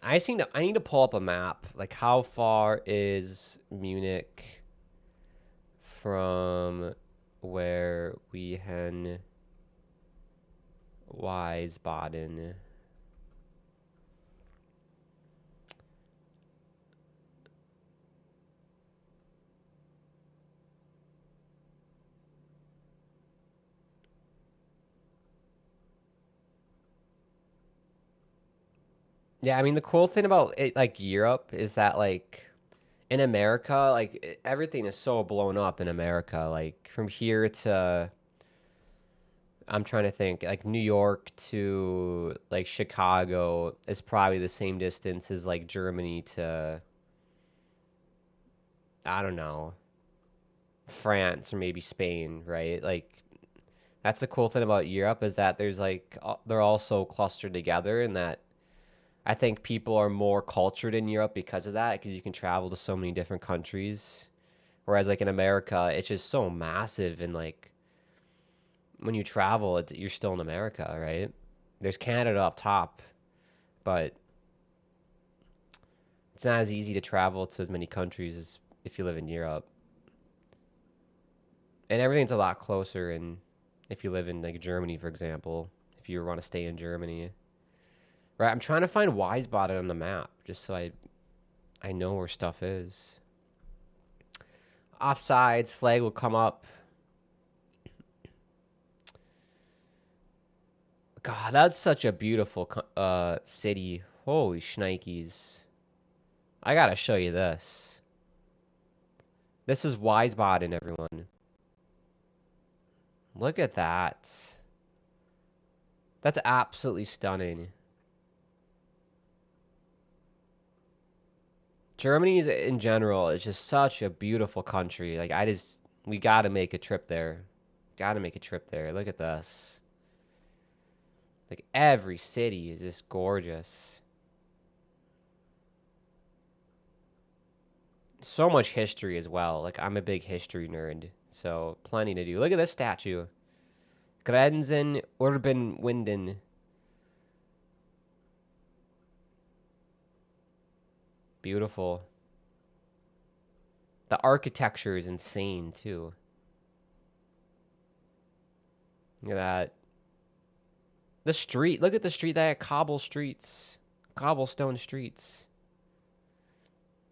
I need to pull up a map. Like, how far is Munich from where Wehen Wiesbaden? Yeah, I mean, the cool thing about it, like Europe, is that like in America, like everything is so blown up in America. Like from here to, I'm trying to think, like New York to like Chicago is probably the same distance as like Germany to, I don't know, France or maybe Spain, right? Like that's the cool thing about Europe is that there's like they're all so clustered together, and that I think people are more cultured in Europe because of that, because you can travel to so many different countries. Whereas like in America, it's just so massive, and like when you travel, you're still in America, right? There's Canada up top, but it's not as easy to travel to as many countries as if you live in Europe. And everything's a lot closer, and if you live in like Germany, for example, if you want to stay in Germany. Right, I'm trying to find Wiesbaden on the map just so I know where stuff is. Offsides, flag will come up. God, that's such a beautiful city. Holy shnikes. I gotta show you this. This is Wiesbaden, everyone. Look at that. That's absolutely stunning. Germany is, in general, is just such a beautiful country. Like, we got to make a trip there. Got to make a trip there. Look at this. Like, every city is just gorgeous. So much history as well. Like, I'm a big history nerd, so plenty to do. Look at this statue. Grenzen Urban Winden. Beautiful. The architecture is insane, too. Look at that. The street. Look at the street. That had cobblestone streets.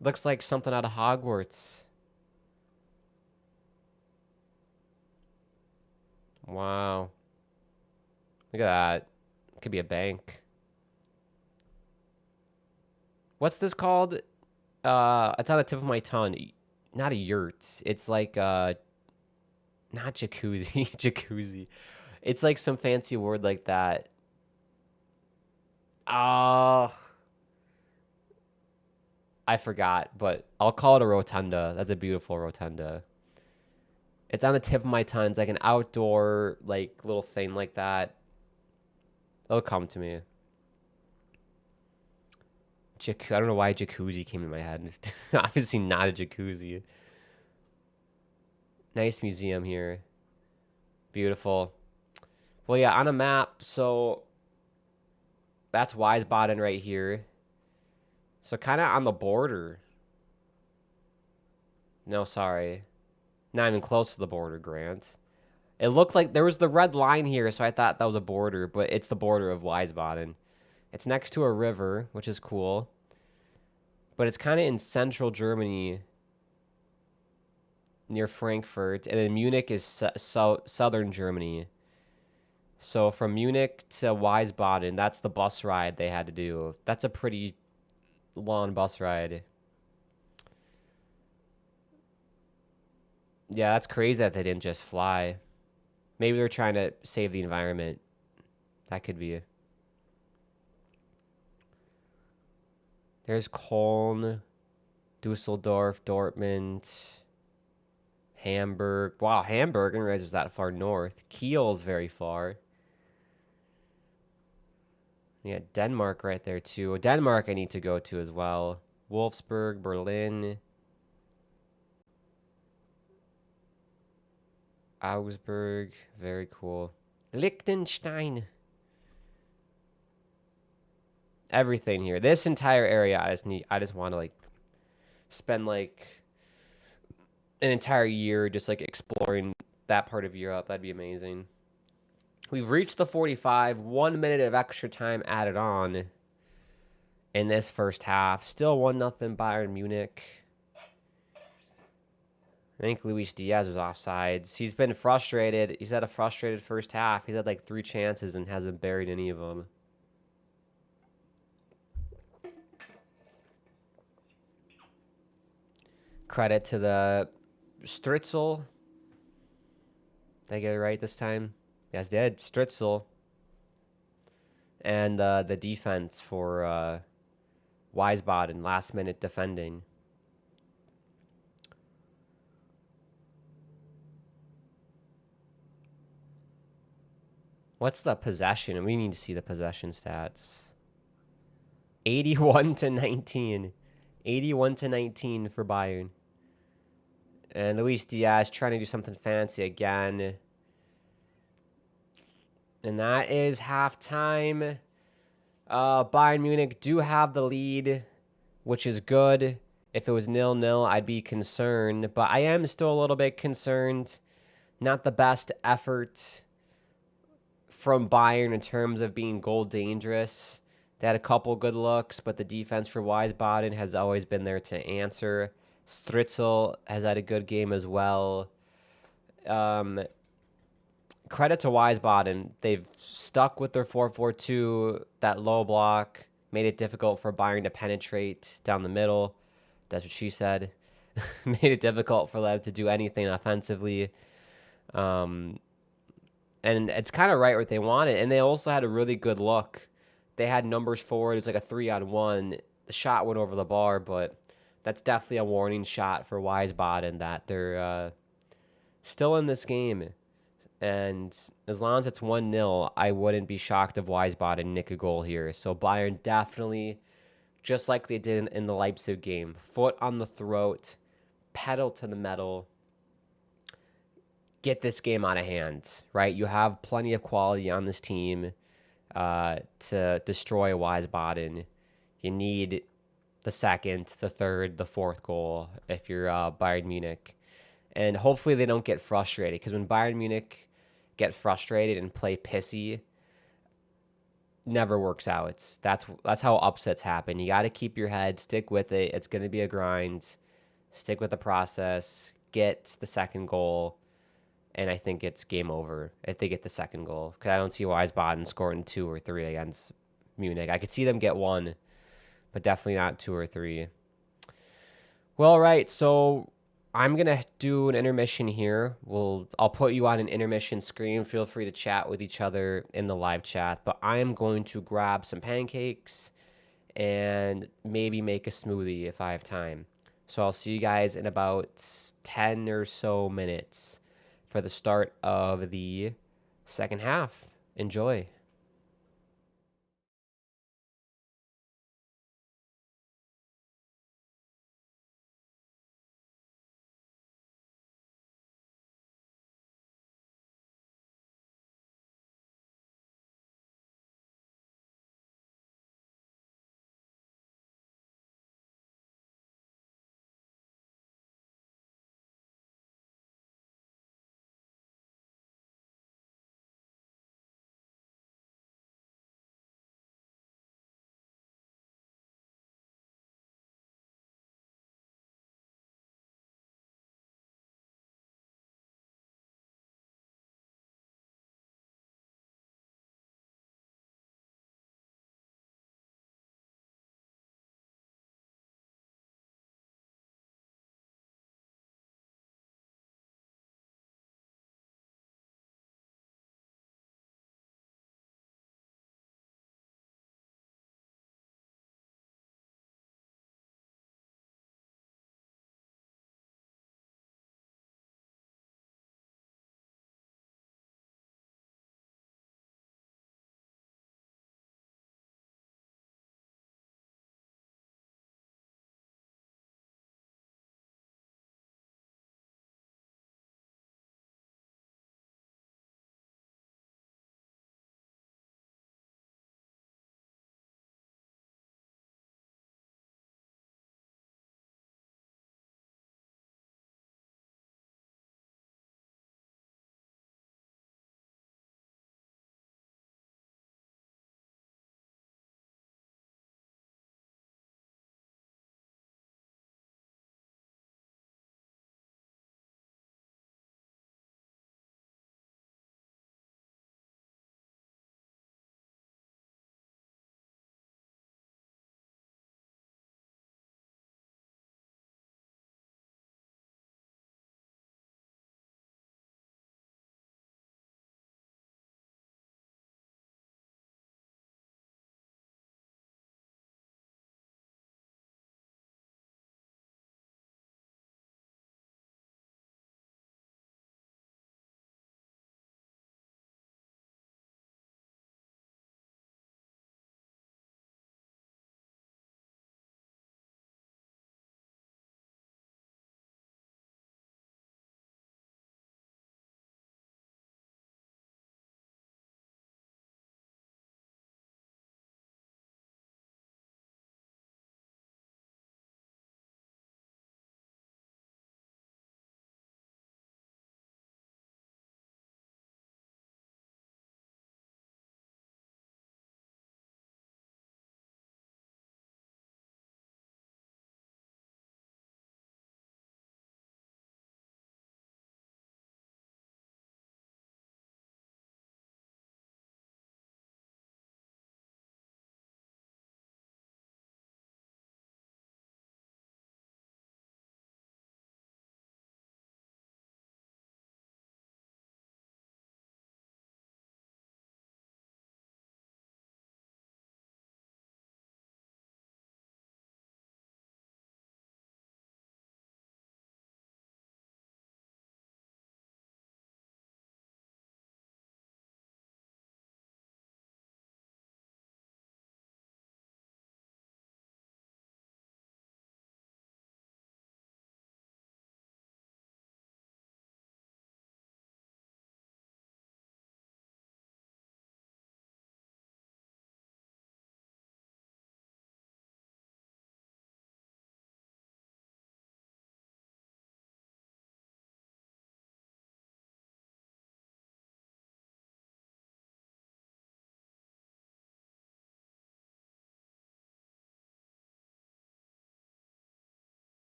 Looks like something out of Hogwarts. Wow. Look at that. Could be a bank. What's this called? It's on the tip of my tongue. Not a yurt. It's like not jacuzzi. Jacuzzi. It's like some fancy word like that. I forgot, but I'll call it a rotunda. That's a beautiful rotunda. It's on the tip of my tongue. It's like an outdoor, like, little thing like that. It'll come to me. I don't know why jacuzzi came to my head. Obviously not a jacuzzi. Nice museum here. Beautiful. Well, yeah, on a map, so that's Wiesbaden right here. So kind of on the border. No, sorry. Not even close to the border, Grant. It looked like there was the red line here, so I thought that was a border, but it's the border of Wiesbaden. It's next to a river, which is cool. But it's kind of in central Germany, near Frankfurt. And then Munich is southern Germany. So from Munich to Wiesbaden, that's the bus ride they had to do. That's a pretty long bus ride. Yeah, that's crazy that they didn't just fly. Maybe they're trying to save the environment. That could be. There's Köln, Dusseldorf, Dortmund, Hamburg. Wow, Hamburg, I didn't realize it was that far north. Kiel's very far. Yeah, Denmark right there too. Denmark I need to go to as well. Wolfsburg, Berlin, Augsburg, very cool. Liechtenstein. Everything here. This entire area I just want to like spend like an entire year just like exploring that part of Europe. That'd be amazing. We've reached the 45, 1 minute of extra time added on in this first half. Still 1-0 Bayern Munich. I think Luis Diaz was offsides. He's been frustrated. He's had a frustrated first half. He's had like 3 chances and hasn't buried any of them. Credit to the Stritzel. Did I get it right this time? Yes, did. Stritzel. And the defense for Wiesbaden, last minute defending. What's the possession? We need to see the possession stats. 81-19. 81-19 for Bayern. And Luis Diaz trying to do something fancy again. And that is halftime. Bayern Munich do have the lead, which is good. If it was 0-0, I'd be concerned. But I am still a little bit concerned. Not the best effort from Bayern in terms of being goal dangerous. They had a couple good looks, but the defense for Wiesbaden has always been there to answer. Stritzel has had a good game as well. Credit to Wiesbaden. They've stuck with their 4-4-2, that low block, made it difficult for Bayern to penetrate down the middle. That's what she said. Made it difficult for them to do anything offensively. And it's kind of right what they wanted. And they also had a really good look. They had numbers forward. It was like a 3-on-1. The shot went over the bar, but that's definitely a warning shot for Wiesbaden that they're still in this game. And as long as it's 1-0, I wouldn't be shocked if Wiesbaden nick a goal here. So Bayern definitely, just like they did in the Leipzig game, foot on the throat, pedal to the metal, get this game out of hand, right? You have plenty of quality on this team to destroy Wiesbaden. You need the second, the third, the fourth goal if you're Bayern Munich. And hopefully they don't get frustrated, because when Bayern Munich get frustrated and play pissy, never works out. That's how upsets happen. You got to keep your head, stick with it. It's going to be a grind. Stick with the process. Get the second goal, and I think it's game over if they get the second goal. Because I don't see Wiesbaden scoring 2 or 3 against Munich. I could see them get 1, but definitely not 2 or 3. Well, all right. So I'm gonna do an intermission here. I'll put you on an intermission screen. Feel free to chat with each other in the live chat. But I am going to grab some pancakes and maybe make a smoothie if I have time. So I'll see you guys in about 10 or so minutes for the start of the second half. Enjoy.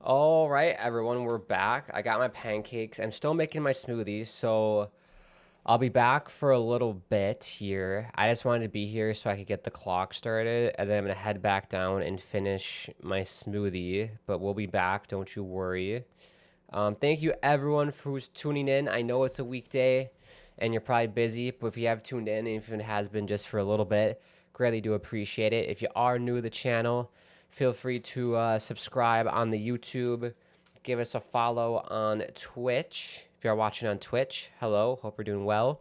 All right, everyone, we're back. I got my pancakes. I'm still making my smoothie, so I'll be back for a little bit here. I just wanted to be here so I could get the clock started, and then I'm gonna head back down and finish my smoothie. But we'll be back, don't you worry. Thank you, everyone, for who's tuning in. I know it's a weekday, and you're probably busy, but if you have tuned in, and if it has been just for a little bit, greatly do appreciate it. If you are new to the channel, feel free to subscribe on the YouTube. Give us a follow on Twitch. If you're watching on Twitch, hello. Hope you're doing well.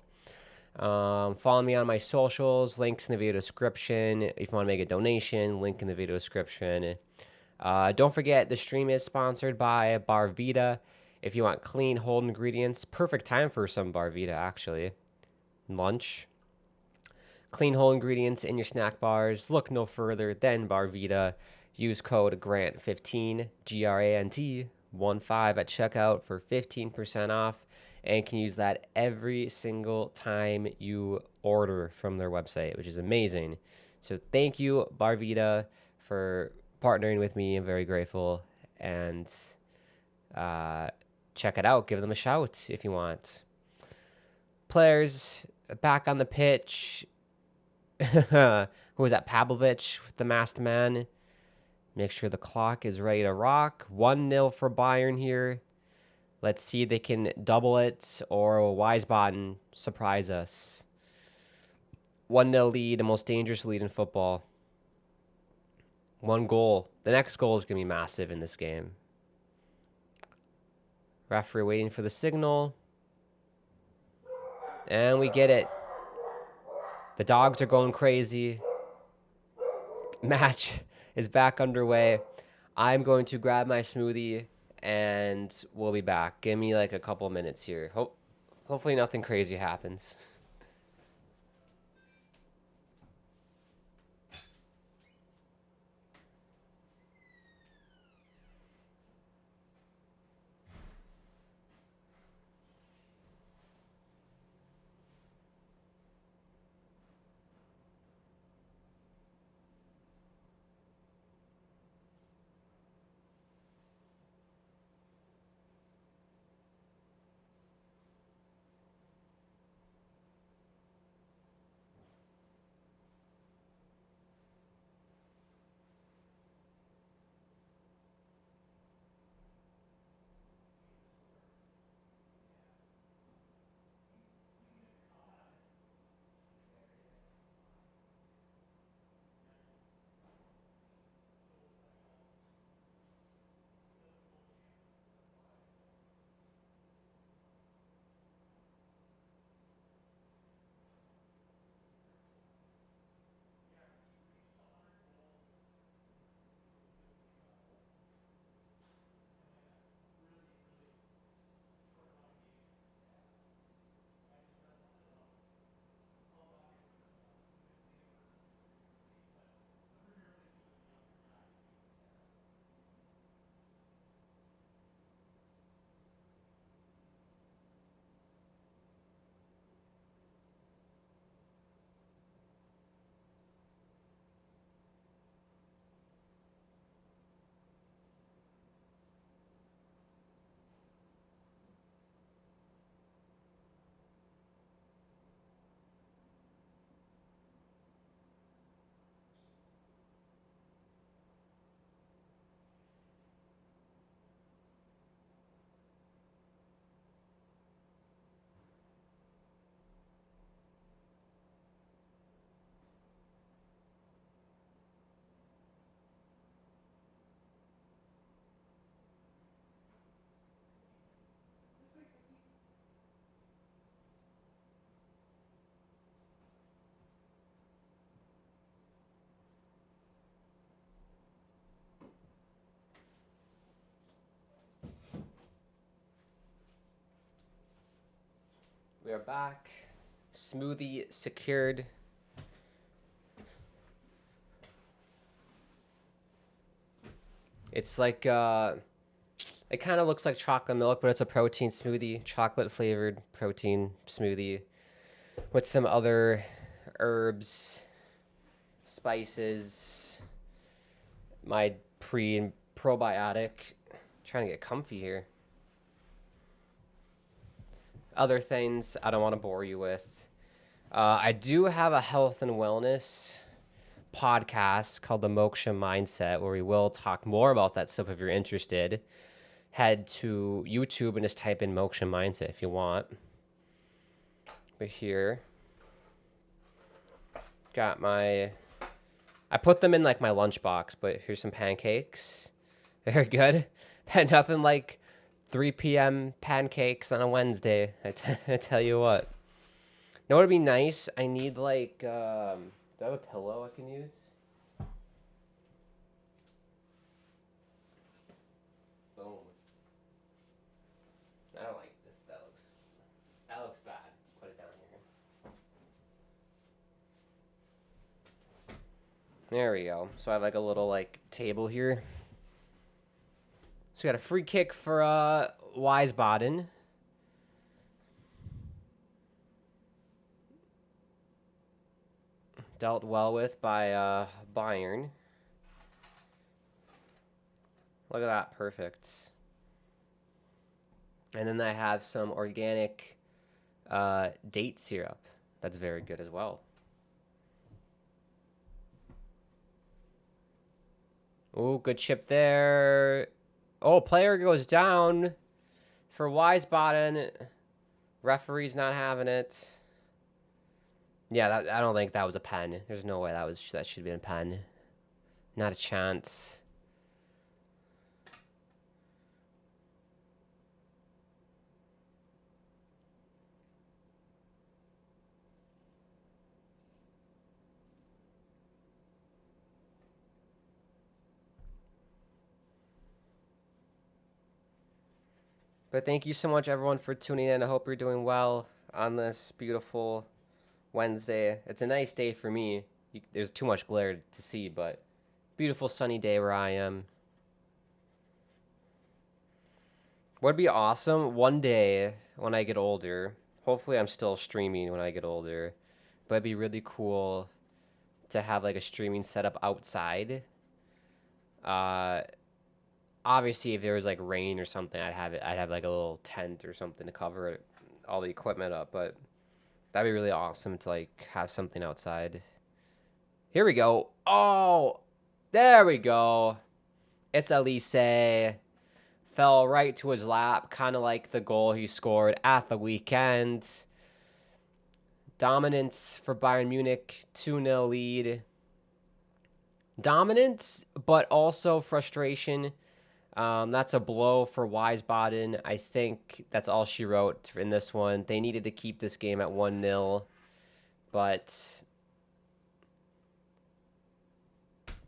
Follow me on my socials. Links in the video description. If you want to make a donation, link in the video description. Don't forget, the stream is sponsored by Barvita. If you want clean, whole ingredients, perfect time for some Barvita, actually. Lunch. Clean, whole ingredients in your snack bars. Look no further than Barvita. Use code GRANT15, GRANT15 at checkout for 15% off, and can use that every single time you order from their website, which is amazing. So thank you, Barvita, for partnering with me. I'm very grateful, and check it out. Give them a shout if you want. Players back on the pitch. Who was that? Pavlovic with the masked man. Make sure the clock is ready to rock. 1-0 for Bayern here. Let's see if they can double it or Wiesbaden surprise us. 1-0 lead, the most dangerous lead in football. 1 goal. The next goal is going to be massive in this game. Referee waiting for the signal. And we get it. The dogs are going crazy. Match is back underway. I'm going to grab my smoothie and we'll be back. Give me like a couple minutes here. Hopefully nothing crazy happens. We are back. Smoothie secured. It's like, it kind of looks like chocolate milk, but it's a protein smoothie. Chocolate flavored protein smoothie with some other herbs, spices, my pre and probiotic. Trying to get comfy here. Other things I don't want to bore you with. I do have a health and wellness podcast called the Moksha Mindset, where we will talk more about that stuff if you're interested. Head to YouTube and just type in Moksha Mindset if you want. But here, got my... I put them in like my lunchbox, but here's some pancakes. Very good. And nothing like 3 p.m. pancakes on a Wednesday. I tell you what. You know what would be nice? I need like, do I have a pillow I can use? Boom. I don't like this. That looks bad. Put it down here. There we go. So I have like a little like table here. So we got a free kick for Wiesbaden. Dealt well with by Bayern. Look at that, perfect. And then I have some organic date syrup. That's very good as well. Oh, good chip there. Oh, player goes down for Wiesbaden. Referee's not having it. Yeah, I don't think that was a pen. There's no way that should be a pen. Not a chance. But thank you so much, everyone, for tuning in. I hope you're doing well on this beautiful Wednesday. It's a nice day for me. There's too much glare to see, but beautiful sunny day where I am. Would be awesome one day when I get older. Hopefully I'm still streaming when I get older. But it'd be really cool to have like a streaming setup outside. Obviously if there was like rain or something, I'd have like a little tent or something to cover all the equipment up, but that'd be really awesome to like have something outside. Here we go. Oh, there we go. It's Elise. Fell right to his lap, kind of like the goal he scored at the weekend. Dominance for Bayern Munich, 2-0 lead. Dominance, but also frustration. That's a blow for Wiesbaden. I think that's all she wrote in this one. They needed to keep this game at 1-0, but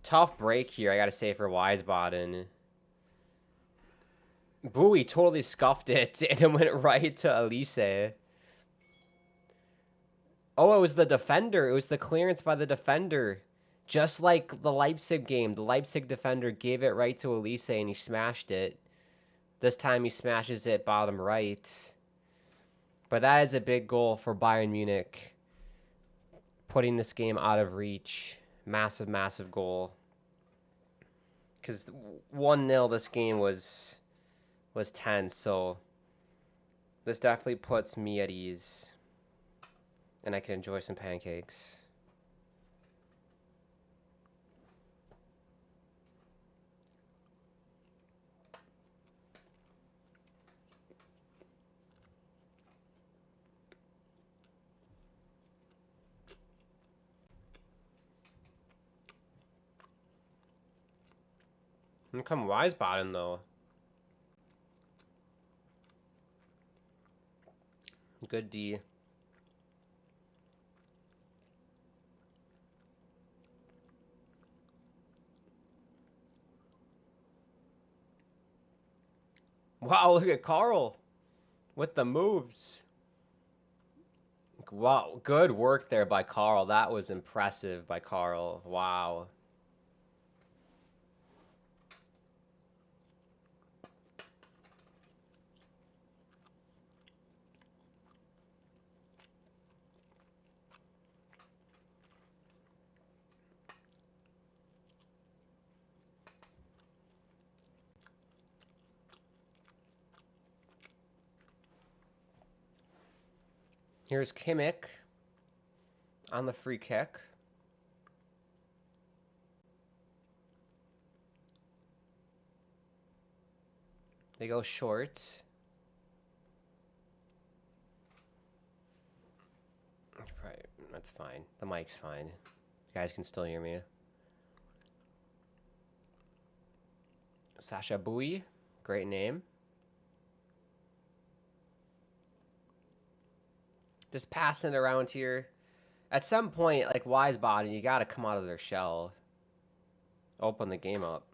tough break here, I got to say, for Wiesbaden. Bowie totally scuffed it and it went right to Elise. Oh, it was the defender. It was the clearance by the defender. Just like the Leipzig game, the Leipzig defender gave it right to Elise and he smashed it. This time he smashes it bottom right. But that is a big goal for Bayern Munich, putting this game out of reach. Massive, massive goal. Because 1-0 this game was tense, so this definitely puts me at ease. And I can enjoy some pancakes. Here come Wiesbaden, though. Good D. Wow, look at Carl with the moves. Wow, good work there by Carl. That was impressive by Carl. Wow. Here's Kimmich on the free kick. They go short. That's fine. The mic's fine. You guys can still hear me. Sasha Bowie, great name. Just passing it around here. At some point, like Wiesbaden, you got to come out of their shell. Open the game up.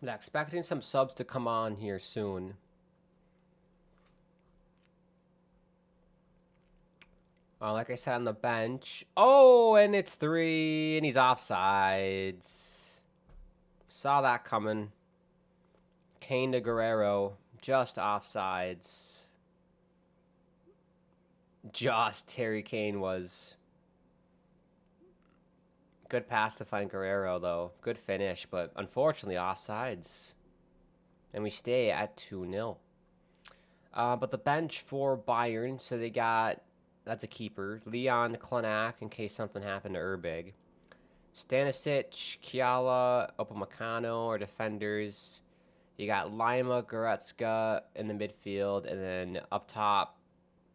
Yeah, expecting some subs to come on here soon. Like I said, on the bench. Oh, and it's 3, and he's offsides. Saw that coming. Kane to Guerrero, just offsides. Just Harry Kane was. Good pass to find Guerrero, though. Good finish, but unfortunately offsides. And we stay at 2-0. But the bench for Bayern, so they got, that's a keeper, Leon Klenak in case something happened to Urbig. Stanisic, Kiala, Opamecano are defenders. You got Lima, Goretzka in the midfield, and then up top,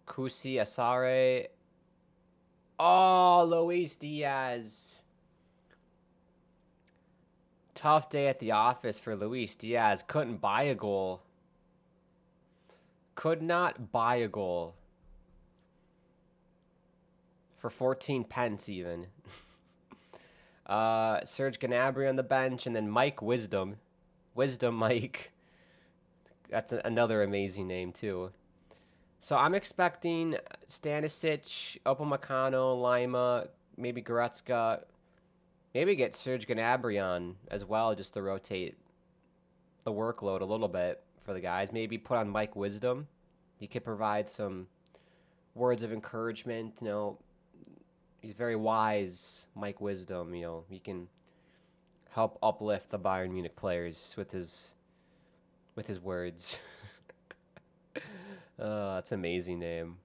Kusi, Asare. Oh, Luis Diaz. Tough day at the office for Luis Diaz. Couldn't buy a goal. Could not buy a goal. For 14 pence even. Serge Gnabry on the bench, and then Mike Wisdom. Wisdom Mike. That's another amazing name, too. So I'm expecting Stanisic, Opamecano, Lima, maybe Goretzka. Maybe get Serge Gnabry on as well, just to rotate the workload a little bit for the guys. Maybe put on Mike Wisdom. He could provide some words of encouragement. You know, he's very wise, Mike Wisdom. You know, he can help uplift the Bayern Munich players with his words. That's an amazing name.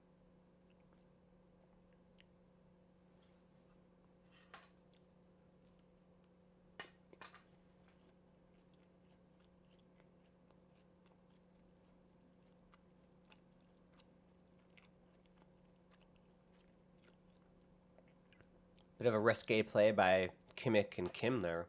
Bit of a risque play by Kimmich and Kim there.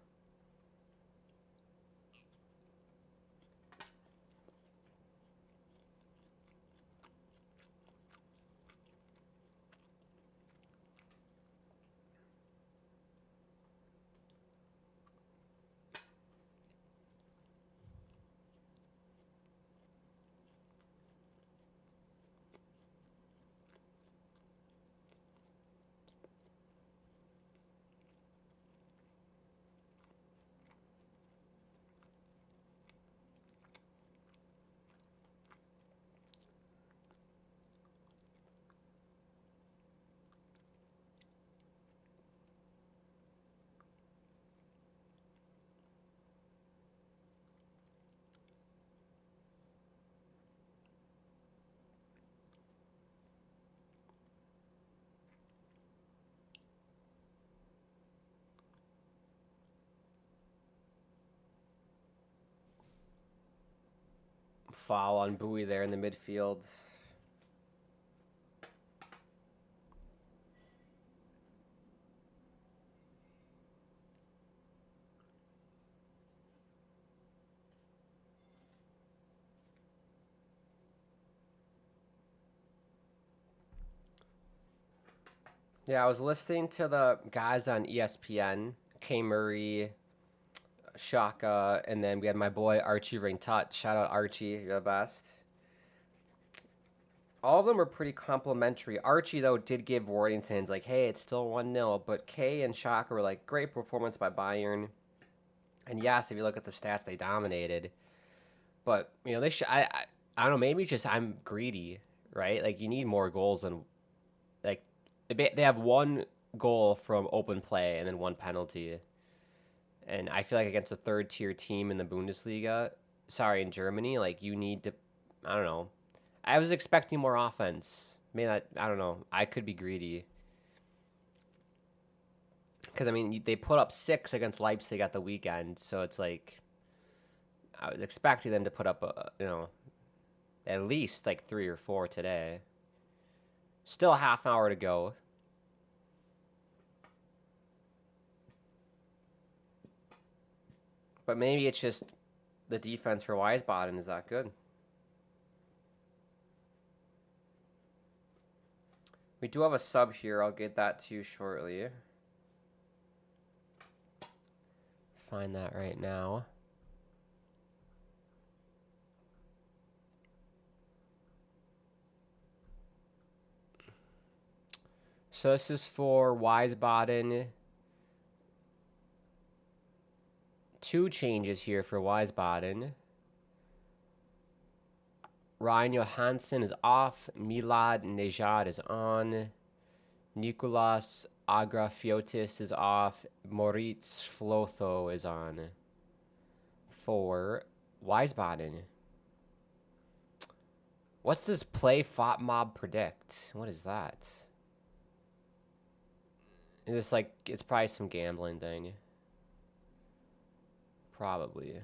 Foul on Bowie there in the midfield. Yeah, I was listening to the guys on ESPN, K. Murray, Shaka, and then we had my boy Archie Ringtut. Shout out Archie, you're the best. All of them were pretty complimentary. Archie, though, did give warning signs like, hey, it's still 1-0. But Kay and Shaka were like, great performance by Bayern. And yes, if you look at the stats, they dominated. But, they I don't know, maybe it's just I'm greedy, right? Like, you need more goals than, like, they have one goal from open play and then one penalty. And I feel like against a third tier team in the Bundesliga, sorry, in Germany, like, you need to, I don't know. I was expecting more offense. Maybe I don't know. I could be greedy. Because, they put up 6 against Leipzig at the weekend. So it's like, I was expecting them to put up, at least like 3 or 4 today. Still a half an hour to go. But maybe it's just the defense for Wiesbaden is that good. We do have a sub here. I'll get that to you shortly. Find that right now. So this is for Wiesbaden. 2 changes here for Wiesbaden. Ryan Johansson is off. Milad Nejad is on. Nicolas Agrafiotis is off. Moritz Flotho is on for Wiesbaden. What's this play Fought Mob predict? What is that? Is this like, it's probably some gambling thing. Probably.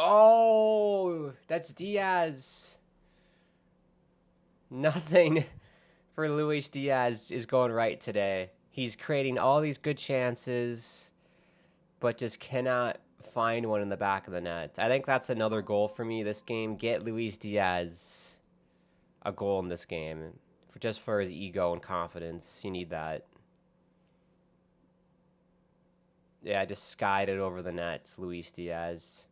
Oh, that's Diaz. Nothing for Luis Diaz is going right today. He's creating all these good chances, but just cannot find one in the back of the net. I think that's another goal for me this game. Get Luis Diaz a goal in this game. Just for his ego and confidence. You need that. Yeah, just skied it over the net, Luis Diaz.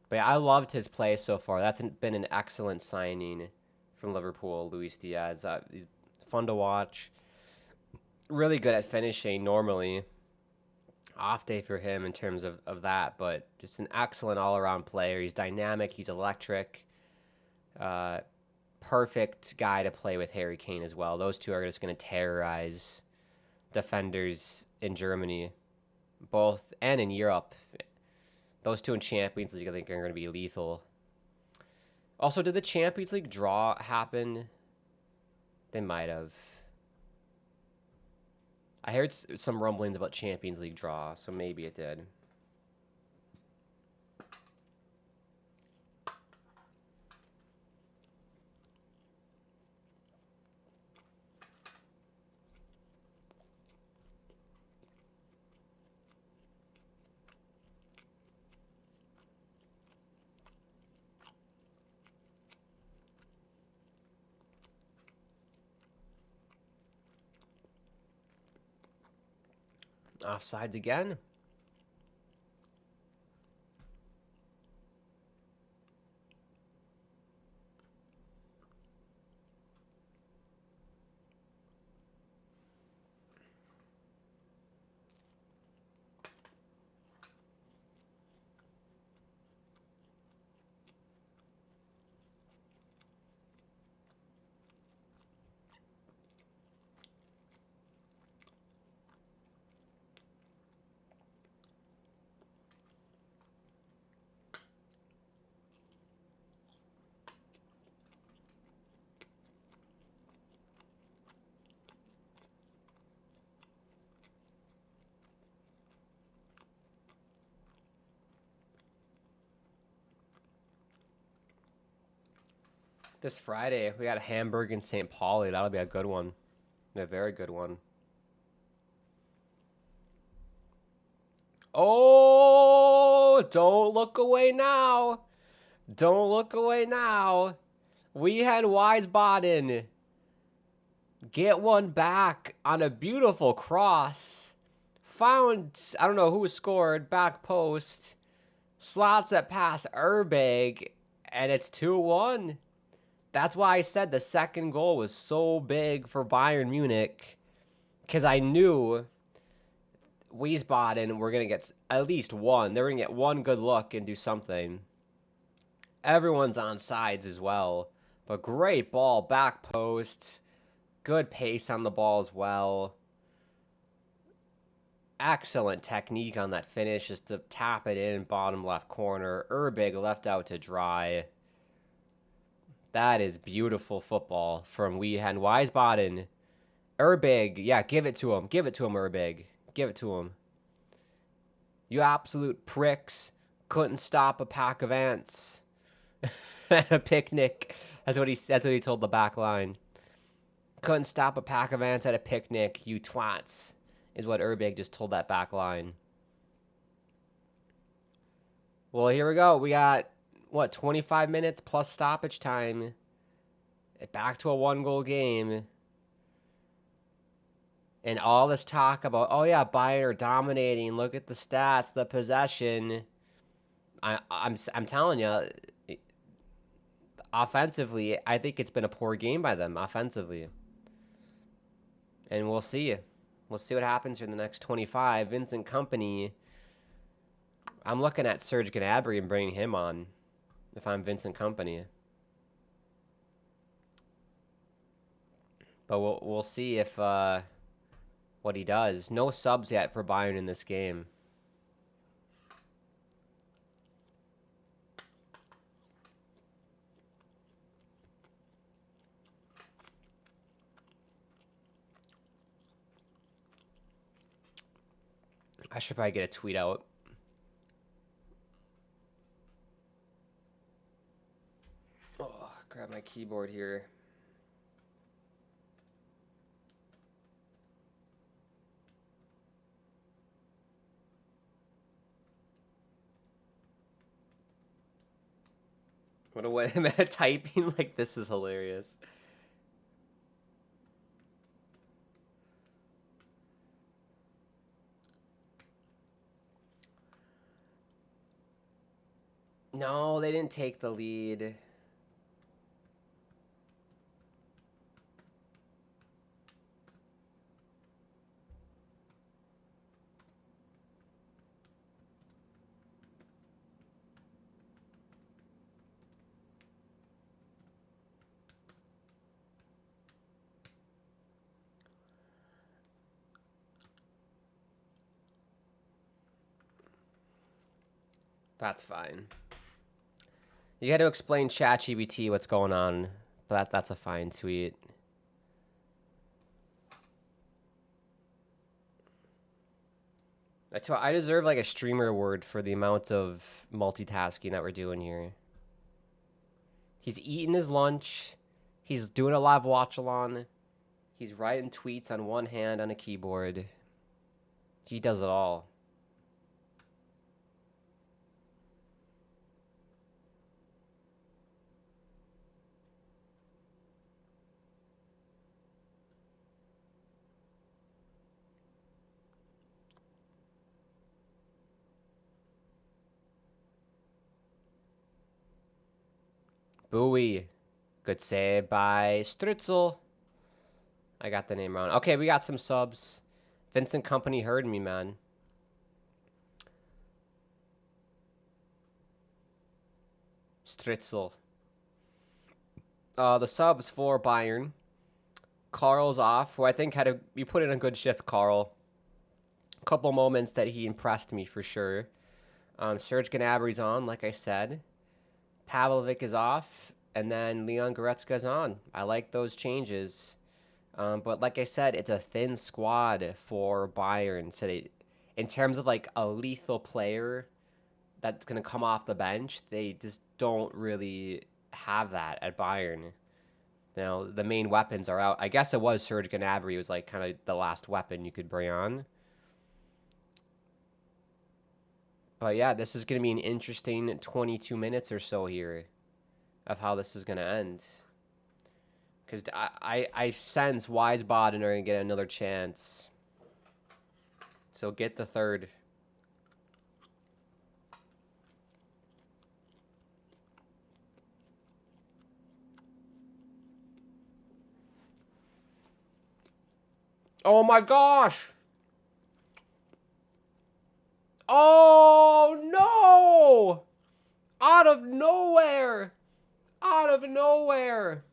But yeah, I loved his play so far. That's been an excellent signing from Liverpool, Luis Diaz. He's fun to watch. Really good at finishing normally. Off day for him in terms of that, but just an excellent all-around player. He's dynamic. He's electric. Perfect guy to play with Harry Kane as well. Those two are just going to terrorize defenders in Germany, both and in Europe. Those two in Champions League, I think, are going to be lethal. Also, did the Champions League draw happen? They might have. I heard some rumblings about Champions League draw, so maybe it did. Offsides again. This Friday, we got Hamburg and St. Pauli. That'll be a good one. A very good one. Oh, don't look away now. Don't look away now. Wehen Wiesbaden get one back on a beautiful cross. Found, I don't know who scored, back post. Slots it past Urbig, and it's 2-1. That's why I said the second goal was so big for Bayern Munich, because I knew Wiesbaden were going to get at least one. They were going to get one good look and do something. Everyone's on sides as well. But great ball, back post. Good pace on the ball as well. Excellent technique on that finish, just to tap it in, bottom left corner. Urbig left out to dry. That is beautiful football from Wehen Wiesbaden. Urbig, yeah, give it to him. Give it to him, Urbig. Give it to him. You absolute pricks. Couldn't stop a pack of ants. At a picnic. That's what he told the back line. Couldn't stop a pack of ants at a picnic, you twats, is what Urbig just told that back line. Well, here we go. We got, 25 minutes plus stoppage time. Back to a one-goal game. And all this talk about, oh yeah, Bayern are dominating. Look at the stats, the possession. I'm telling you, offensively, I think it's been a poor game by them offensively. And we'll see. We'll see what happens in the next 25. Vincent Kompany. I'm looking at Serge Gnabry and bringing him on if I'm Vincent Kompany. But we'll see if what he does. No subs yet for Bayern in this game. I should probably get a tweet out. Oh, grab my keyboard here. What a way am I typing? Like, this is hilarious. No, they didn't take the lead. That's fine. You got to explain ChatGPT what's going on, but that's a fine tweet. I deserve like a streamer award for the amount of multitasking that we're doing here. He's eating his lunch. He's doing a live watch-along. He's writing tweets on one hand on a keyboard. He does it all. Bowie. Good save by Stritzel. I got the name wrong. Okay, we got some subs. Vincent Kompany heard me, man. Stritzel. The subs for Bayern. Carl's off, who I think you put in a good shift, Carl. A couple moments that he impressed me for sure. Serge Gnabry's on, like I said. Pavlovic is off, and then Leon Goretzka's on. I like those changes. But like I said, it's a thin squad for Bayern. So in terms of like a lethal player that's going to come off the bench, they just don't really have that at Bayern. Now, the main weapons are out. I guess it was Serge Gnabry was like kind of the last weapon you could bring on. But yeah, this is going to be an interesting 22 minutes or so here of how this is going to end. Because I sense Wiesbaden are going to get another chance. So get the third. Oh my gosh! Oh no! Out of nowhere! Out of nowhere!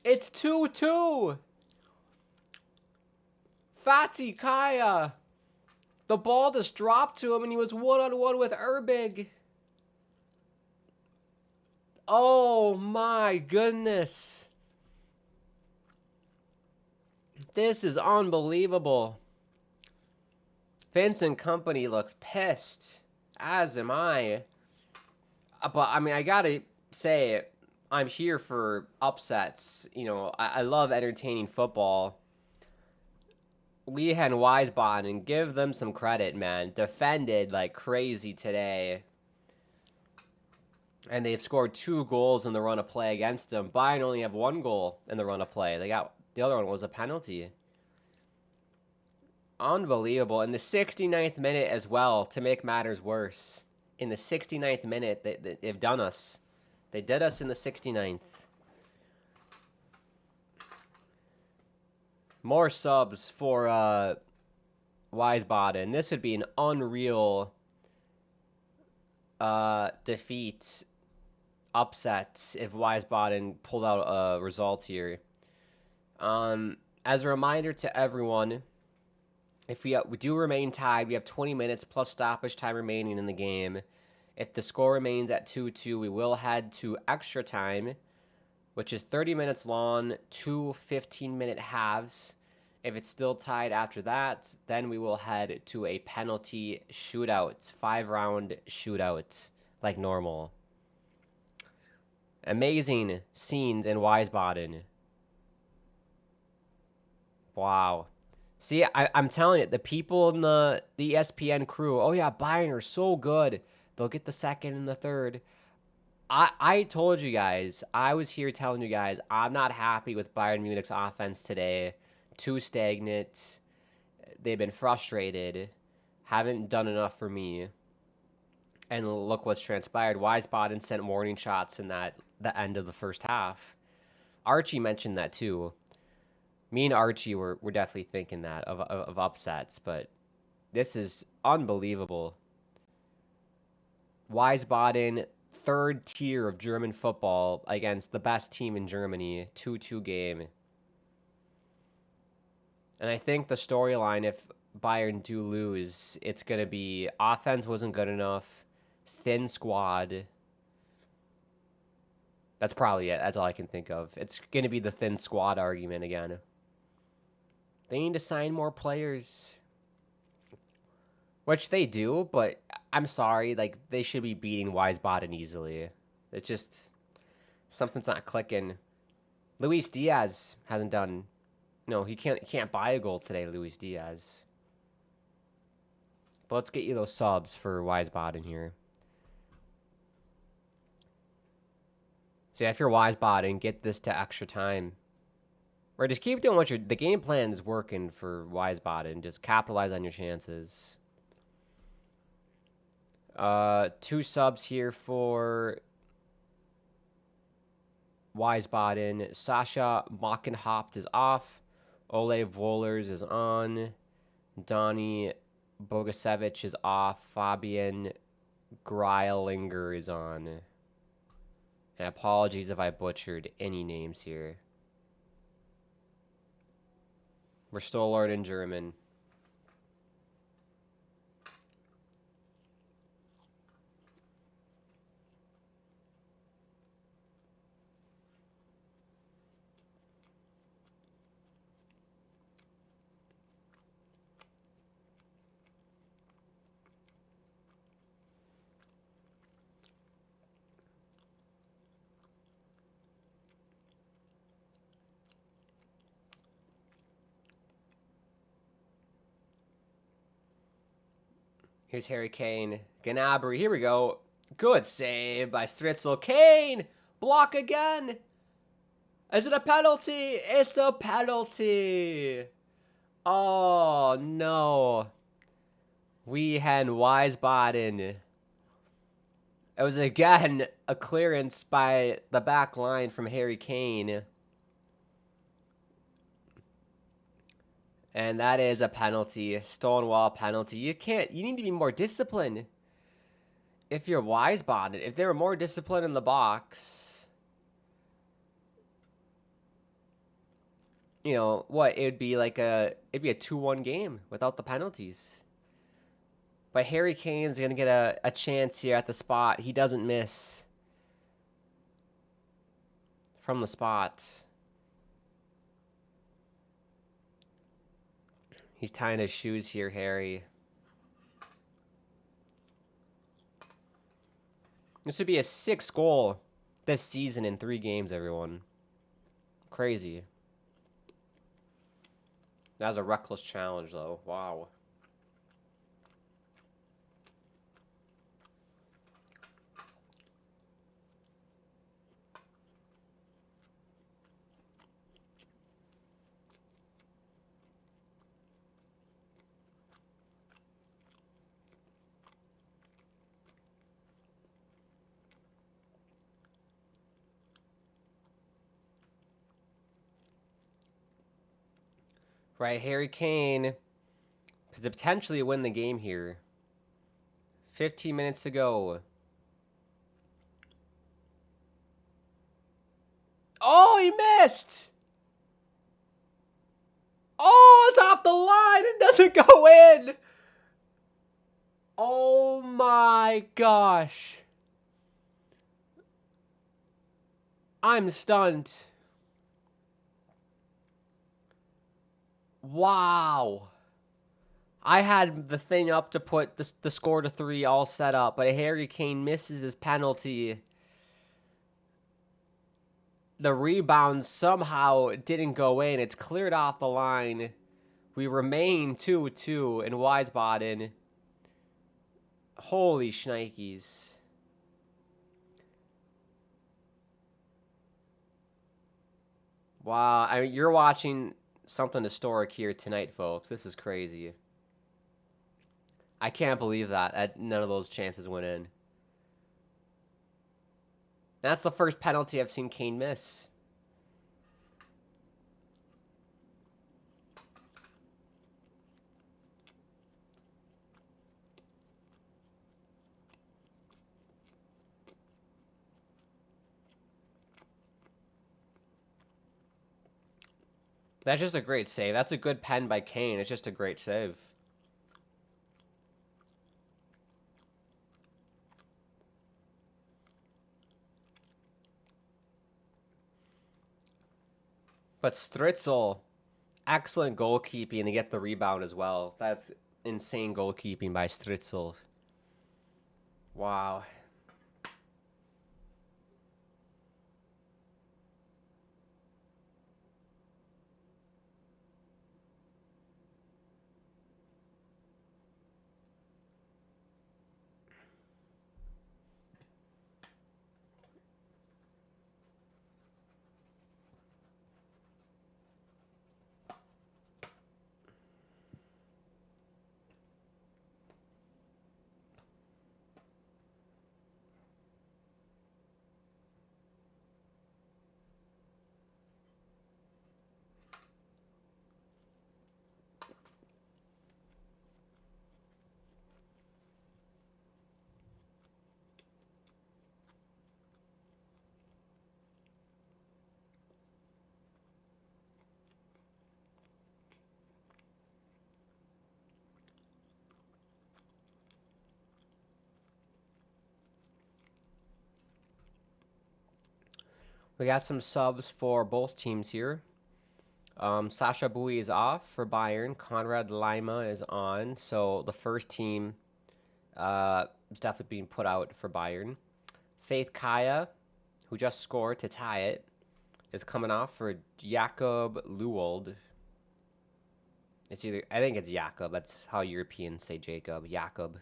It's 2-2! Fatih Kaya! The ball just dropped to him and he was one-on-one with Erbig. Oh my goodness. This is unbelievable. Vincent Company looks pissed, as am I. But, I mean, I gotta say, I'm here for upsets. You know, I love entertaining football. Wehen Wiesbaden, give them some credit, man. Defended like crazy today. And they've scored 2 goals in the run of play against them. Bayern only have 1 goal in the run of play. The other one was a penalty. Unbelievable. In the 69th minute as well, to make matters worse. In the 69th minute, they've done us. They did us in the 69th. More subs for Wiesbaden. This would be an unreal defeat, upset if Wiesbaden pulled out a result here. As a reminder to everyone, if we do remain tied, we have 20 minutes plus stoppage time remaining in the game. If the score remains at 2-2, we will head to extra time, which is 30 minutes long, 2 15-minute halves. If it's still tied after that, then we will head to a penalty shootout, 5-round shootout, like normal. Amazing scenes in Wiesbaden. Wow. See, I'm telling you, the people in the ESPN crew, oh yeah, Bayern are so good. They'll get the second and the third. I told you guys, I was here telling you guys, I'm not happy with Bayern Munich's offense today. Too stagnant. They've been frustrated. Haven't done enough for me. And look what's transpired. Wiesbaden sent warning shots in the end of the first half. Archie mentioned that too. Me and Archie were definitely thinking that of upsets, but this is unbelievable. Wiesbaden, third tier of German football against the best team in Germany, 2-2 game. And I think the storyline, if Bayern do lose, it's going to be offense wasn't good enough, thin squad. That's probably it. That's all I can think of. It's going to be the thin squad argument again. They need to sign more players. Which they do, but I'm sorry. Like, they should be beating Wiesbaden easily. It's just, something's not clicking. Luis Diaz hasn't done... No, he can't buy a goal today, Luis Diaz. But let's get you those subs for Wiesbaden here. So yeah, if you're Wiesbaden, get this to extra time. Or just keep doing what the game plan is working for Wiesbaden. Just capitalize on your chances. 2 subs here for Wiesbaden. Sasha Mockenhaupt is off. Ole Wohlers is on. Donny Bogasevich is off. Fabian Greilinger is on. And apologies if I butchered any names here. We're still learning German. Here's Harry Kane. Gnabry. Here we go. Good save by Stritzel. Kane! Block again! Is it a penalty? It's a penalty! Oh, no. Wehen Wiesbaden. It was again a clearance by the back line from Harry Kane. And that is a penalty. Stonewall penalty. You need to be more disciplined. If you're Wiesbaden, if they were more disciplined in the box, you know, it'd be a 2-1 game without the penalties. But Harry Kane's going to get a chance here at the spot. He doesn't miss from the spot. He's tying his shoes here, Harry. This would be a 6th goal this season in 3 games, everyone. Crazy. That was a reckless challenge, though. Wow. Right, Harry Kane could potentially win the game here. 15 minutes to go. Oh, he missed! Oh, it's off the line. It doesn't go in. Oh my gosh. I'm stunned. Wow. I had the thing up to put the score to 3 all set up, but Harry Kane misses his penalty. The rebound somehow didn't go in. It's cleared off the line. We remain 2-2 in Wiesbaden. Holy shnikes. Wow. I mean, you're watching something historic here tonight, folks. This is crazy. I can't believe that none of those chances went in. That's the first penalty I've seen Kane miss. That's just a great save. That's a good pen by Kane. It's just a great save. But Stritzel, excellent goalkeeping to get the rebound as well. That's insane goalkeeping by Stritzel. Wow. We got some subs for both teams here. Sasha Bowie is off for Bayern. Konrad Lima is on. So the first team is definitely being put out for Bayern. Faith Kaya, who just scored to tie it, is coming off for Jakob Lewald. I think it's Jakob. That's how Europeans say Jacob. Jakob.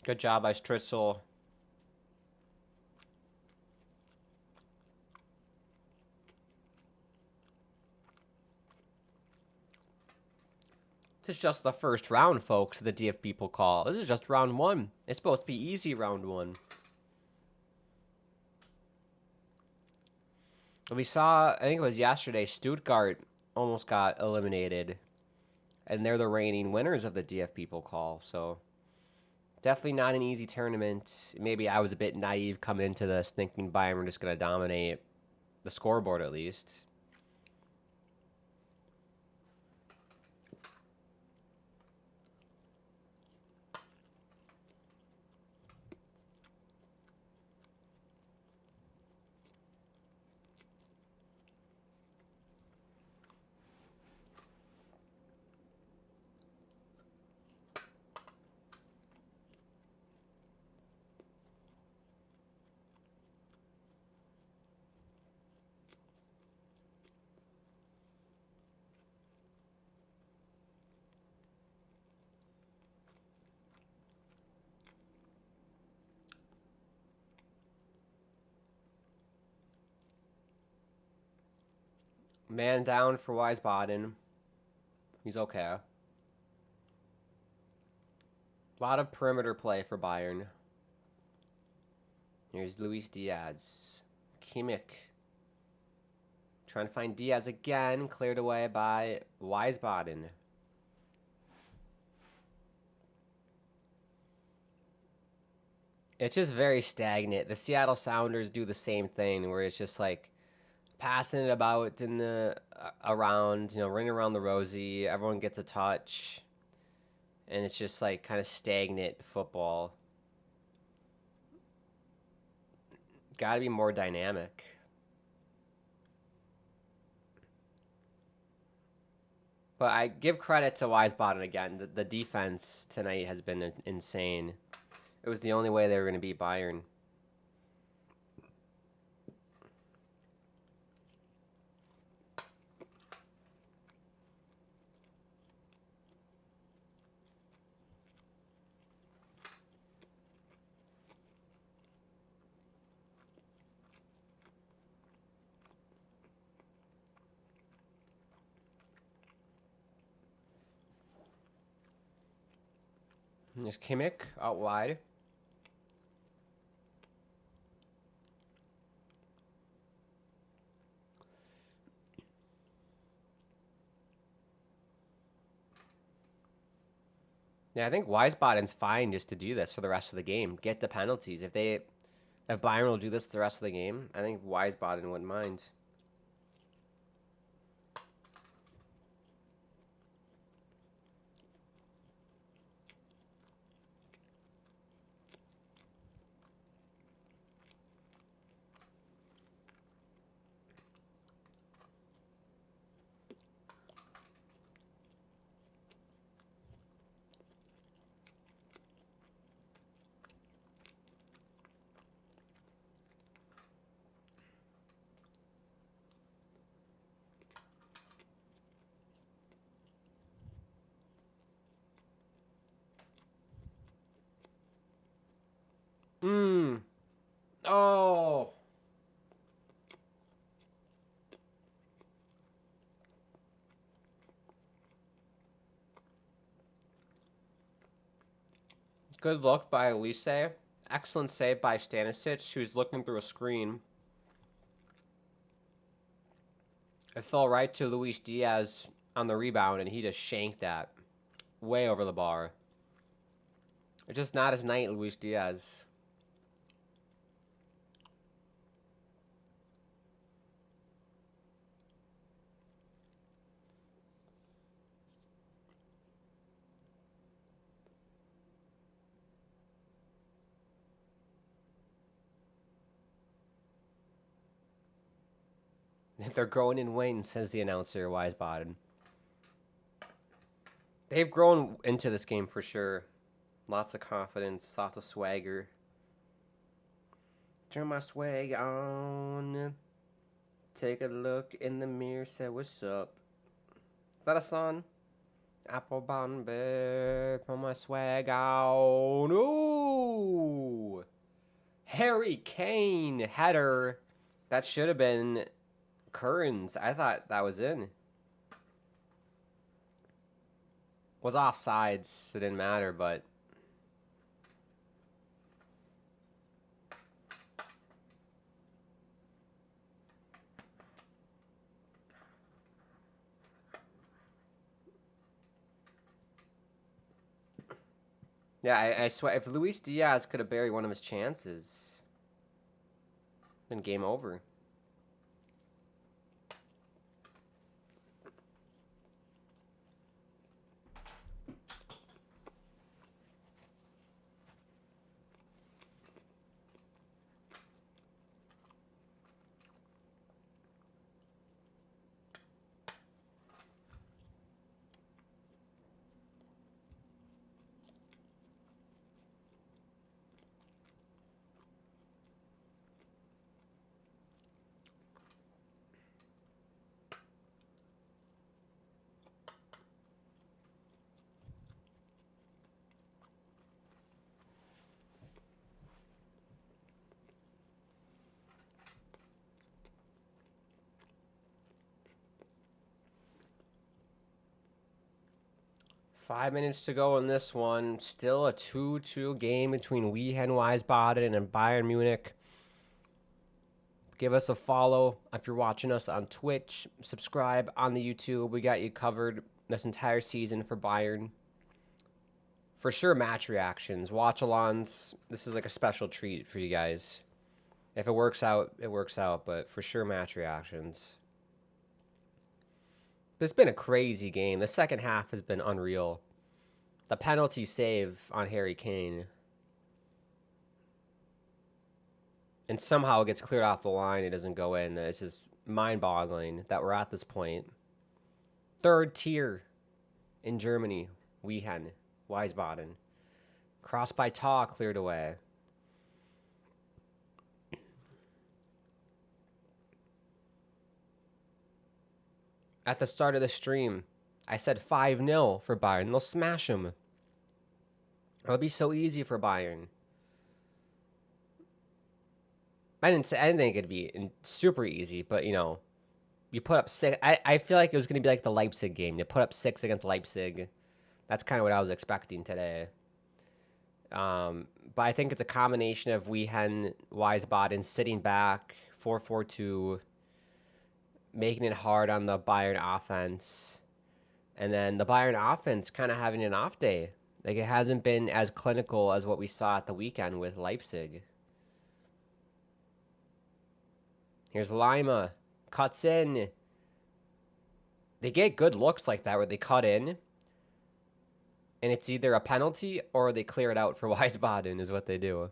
Good job by Stritzel. This is just the first round, folks, of the DFB Pokal. This is just round 1. It's supposed to be easy round 1. We saw, I think it was yesterday, Stuttgart almost got eliminated. And they're the reigning winners of the DFB Pokal. So definitely not an easy tournament. Maybe I was a bit naive coming into this, thinking Bayern were just going to dominate the scoreboard at least. Man down for Wiesbaden. He's okay. A lot of perimeter play for Bayern. Here's Luis Diaz. Kimmich. Trying to find Diaz again. Cleared away by Wiesbaden. It's just very stagnant. The Seattle Sounders do the same thing where it's just like passing it about in the around, running around the rosy. Everyone gets a touch, and it's just like kind of stagnant football. Got to be more dynamic. But I give credit to Wiesbaden again. The defense tonight has been insane. It was the only way they were going to beat Bayern. There's Kimmich out wide. Yeah, I think Wiesbaden's fine just to do this for the rest of the game. Get the penalties. If Bayern will do this the rest of the game, I think Wiesbaden wouldn't mind. Oh. Good look by Elise. Excellent save by Stanisic, who's looking through a screen. It fell right to Luis Diaz on the rebound, and he just shanked that way over the bar. It's just not his night, Luis Diaz. They're growing in wings, says the announcer, Wiesbaden. They've grown into this game for sure. Lots of confidence, lots of swagger. Turn my swag on. Take a look in the mirror, say what's up. Is that a song? Apple bottom bear, put my swag on. Ooh! Harry Kane header. That should have been Kearns. I thought that was in. Was offsides, so it didn't matter, but yeah, I swear, if Luis Diaz could have buried one of his chances, then game over. Five minutes to go in this one. Still a 2-2 game between Wehen Wiesbaden and Bayern Munich. Give us a follow if you're watching us on Twitch. Subscribe on the YouTube. We got you covered this entire season for Bayern. For sure, match reactions, watch-alongs. This is like a special treat for you guys. If it works out, it works out. But for sure, match reactions. It's been a crazy game. The second half has been unreal. The penalty save on Harry Kane. And somehow it gets cleared off the line. It doesn't go in. It's just mind-boggling that we're at this point. Third tier in Germany. Wehen Wiesbaden. Crossed by Taw, cleared away. At the start of the stream, I said 5-0 for Bayern. They'll smash them. It'll be so easy for Bayern. I didn't think it'd be super easy, but, you know, you put up 6. I feel like it was going to be like the Leipzig game. You put up 6 against Leipzig. That's kind of what I was expecting today. But I think it's a combination of Wehen Wiesbaden sitting back, 4-4-2, making it hard on the Bayern offense. And then the Bayern offense kind of having an off day. Like, it hasn't been as clinical as what we saw at the weekend with Leipzig. Here's Lima. Cuts in. They get good looks like that where they cut in. And it's either a penalty or they clear it out for Wiesbaden is what they do.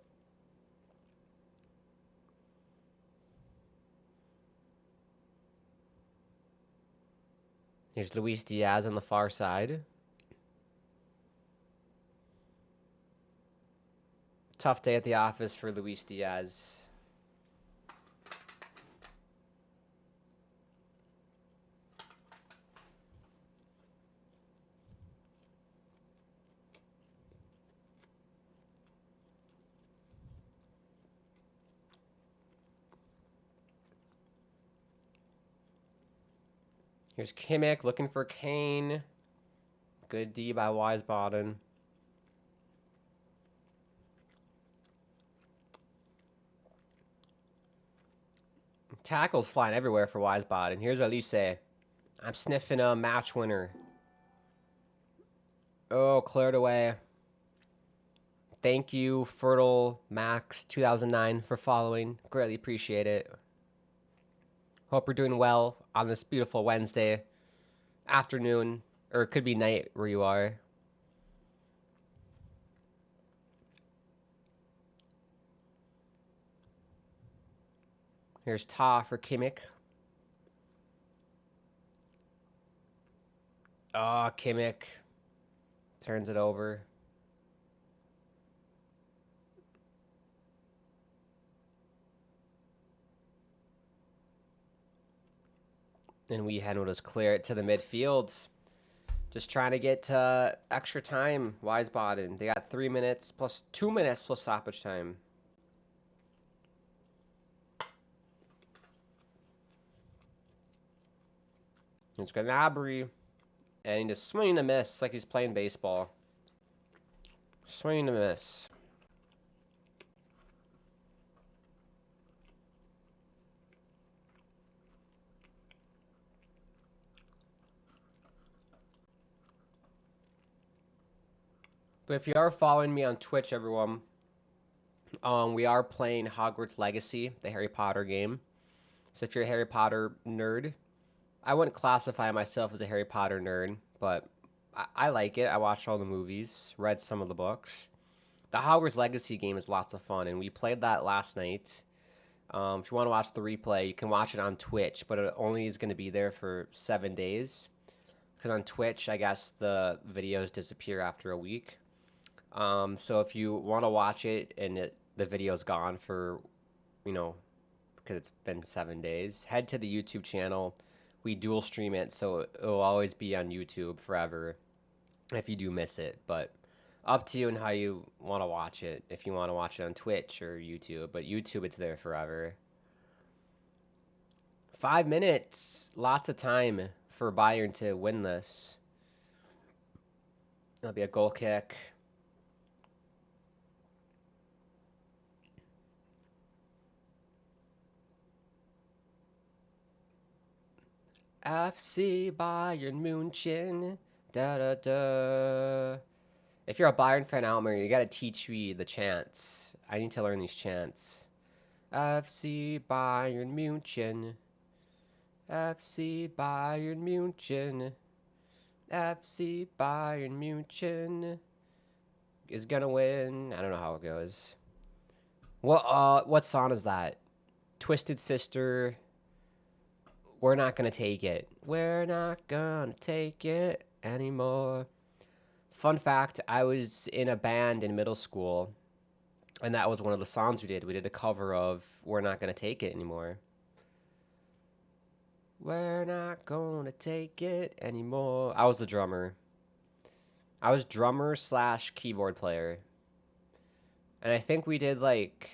Here's Luis Diaz on the far side. Tough day at the office for Luis Diaz. Here's Kimmich looking for Kane. Good D by Wiesbaden. Tackles flying everywhere for Wiesbaden. Here's Elise. I'm sniffing a match winner. Oh, cleared away. Thank you, Fertile Max 2009 for following. Greatly appreciate it. Hope you're doing well on this beautiful Wednesday afternoon, or it could be night where you are. Here's Ta for Kimmich. Oh, Kimmich turns it over. And Wehen will just clear it to the midfield. Just trying to get extra time, Wiesbaden. They got 3 minutes plus 2 minutes plus stoppage time. It's Gnabry, and he just swing and a miss like he's playing baseball. Swing and a miss. But if you are following me on Twitch, everyone, we are playing Hogwarts Legacy, the Harry Potter game. So if you're a Harry Potter nerd, I wouldn't classify myself as a Harry Potter nerd, but I like it. I watched all the movies, read some of the books. The Hogwarts Legacy game is lots of fun, and we played that last night. If you want to watch the replay, you can watch it on Twitch, but it only is going to be there for 7 days. Because on Twitch, I guess the videos disappear after a week. So if you want to watch it and the video's gone for, because it's been 7 days, head to the YouTube channel. We dual stream it, so it'll always be on YouTube forever if you do miss it. But up to you and how you want to watch it. If you want to watch it on Twitch or YouTube, but YouTube, it's there forever. 5 minutes, lots of time for Bayern to win this. That'll be a goal kick. FC Bayern Munich. Da da da. If you're a Bayern fan out there, you gotta teach me the chants. I need to learn these chants. FC Bayern Munich. FC Bayern Munich. FC Bayern Munich is gonna win. I don't know how it goes. What song is that? Twisted Sister. We're not gonna take it. We're not gonna take it anymore. Fun fact, I was in a band in middle school, and that was one of the songs we did. We did a cover of We're Not Gonna Take It Anymore. We're not gonna take it anymore. I was the drummer. I was drummer / keyboard player. And I think we did like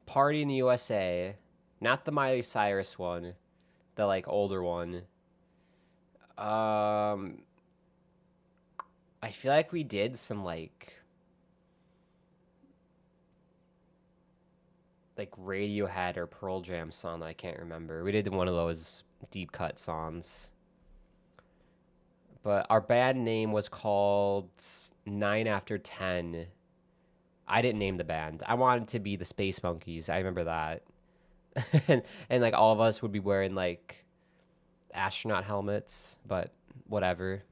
Party in the USA, not the Miley Cyrus one, the like older one. I feel like we did some like Radiohead or Pearl Jam song that I can't remember. We did one of those deep cut songs. But our band name was called 9 After 10. I didn't name the band. I wanted to be the Space Monkeys. I remember that. and like all of us would be wearing like astronaut helmets, but whatever.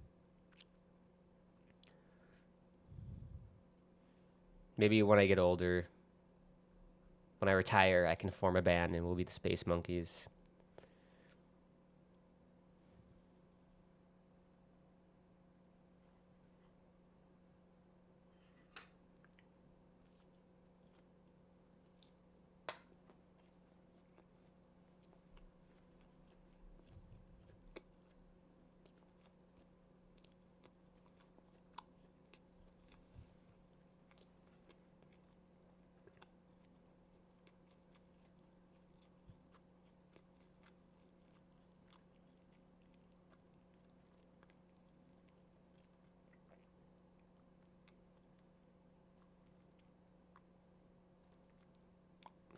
Maybe when I get older, when I retire, I can form a band and we'll be the Space Monkeys.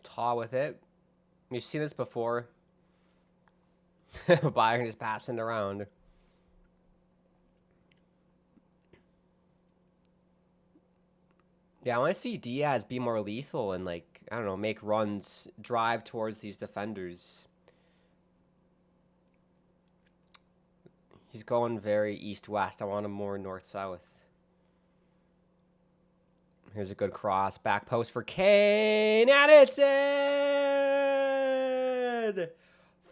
Tall with it. You've seen this before. Bayern is passing around. Yeah, I want to see Diaz be more lethal and like, I don't know, make runs, drive towards these defenders. He's going very east-west. I want him more north-south. Here's a good cross. Back post for Kane. And it's in!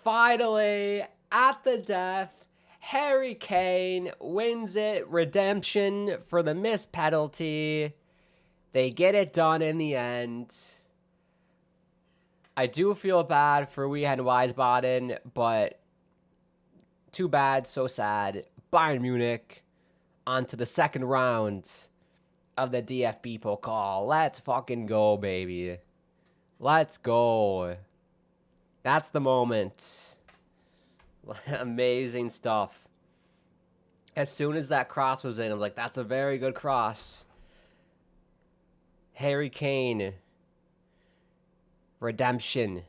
Finally, at the death, Harry Kane wins it. Redemption for the missed penalty. They get it done in the end. I do feel bad for Wehen Wiesbaden, but too bad, so sad. Bayern Munich on to the second round of the DFB Pokal. Let's fucking go, baby. Let's go. That's the moment. Amazing stuff. As soon as that cross was in, I'm like, that's a very good cross. Harry Kane. Redemption.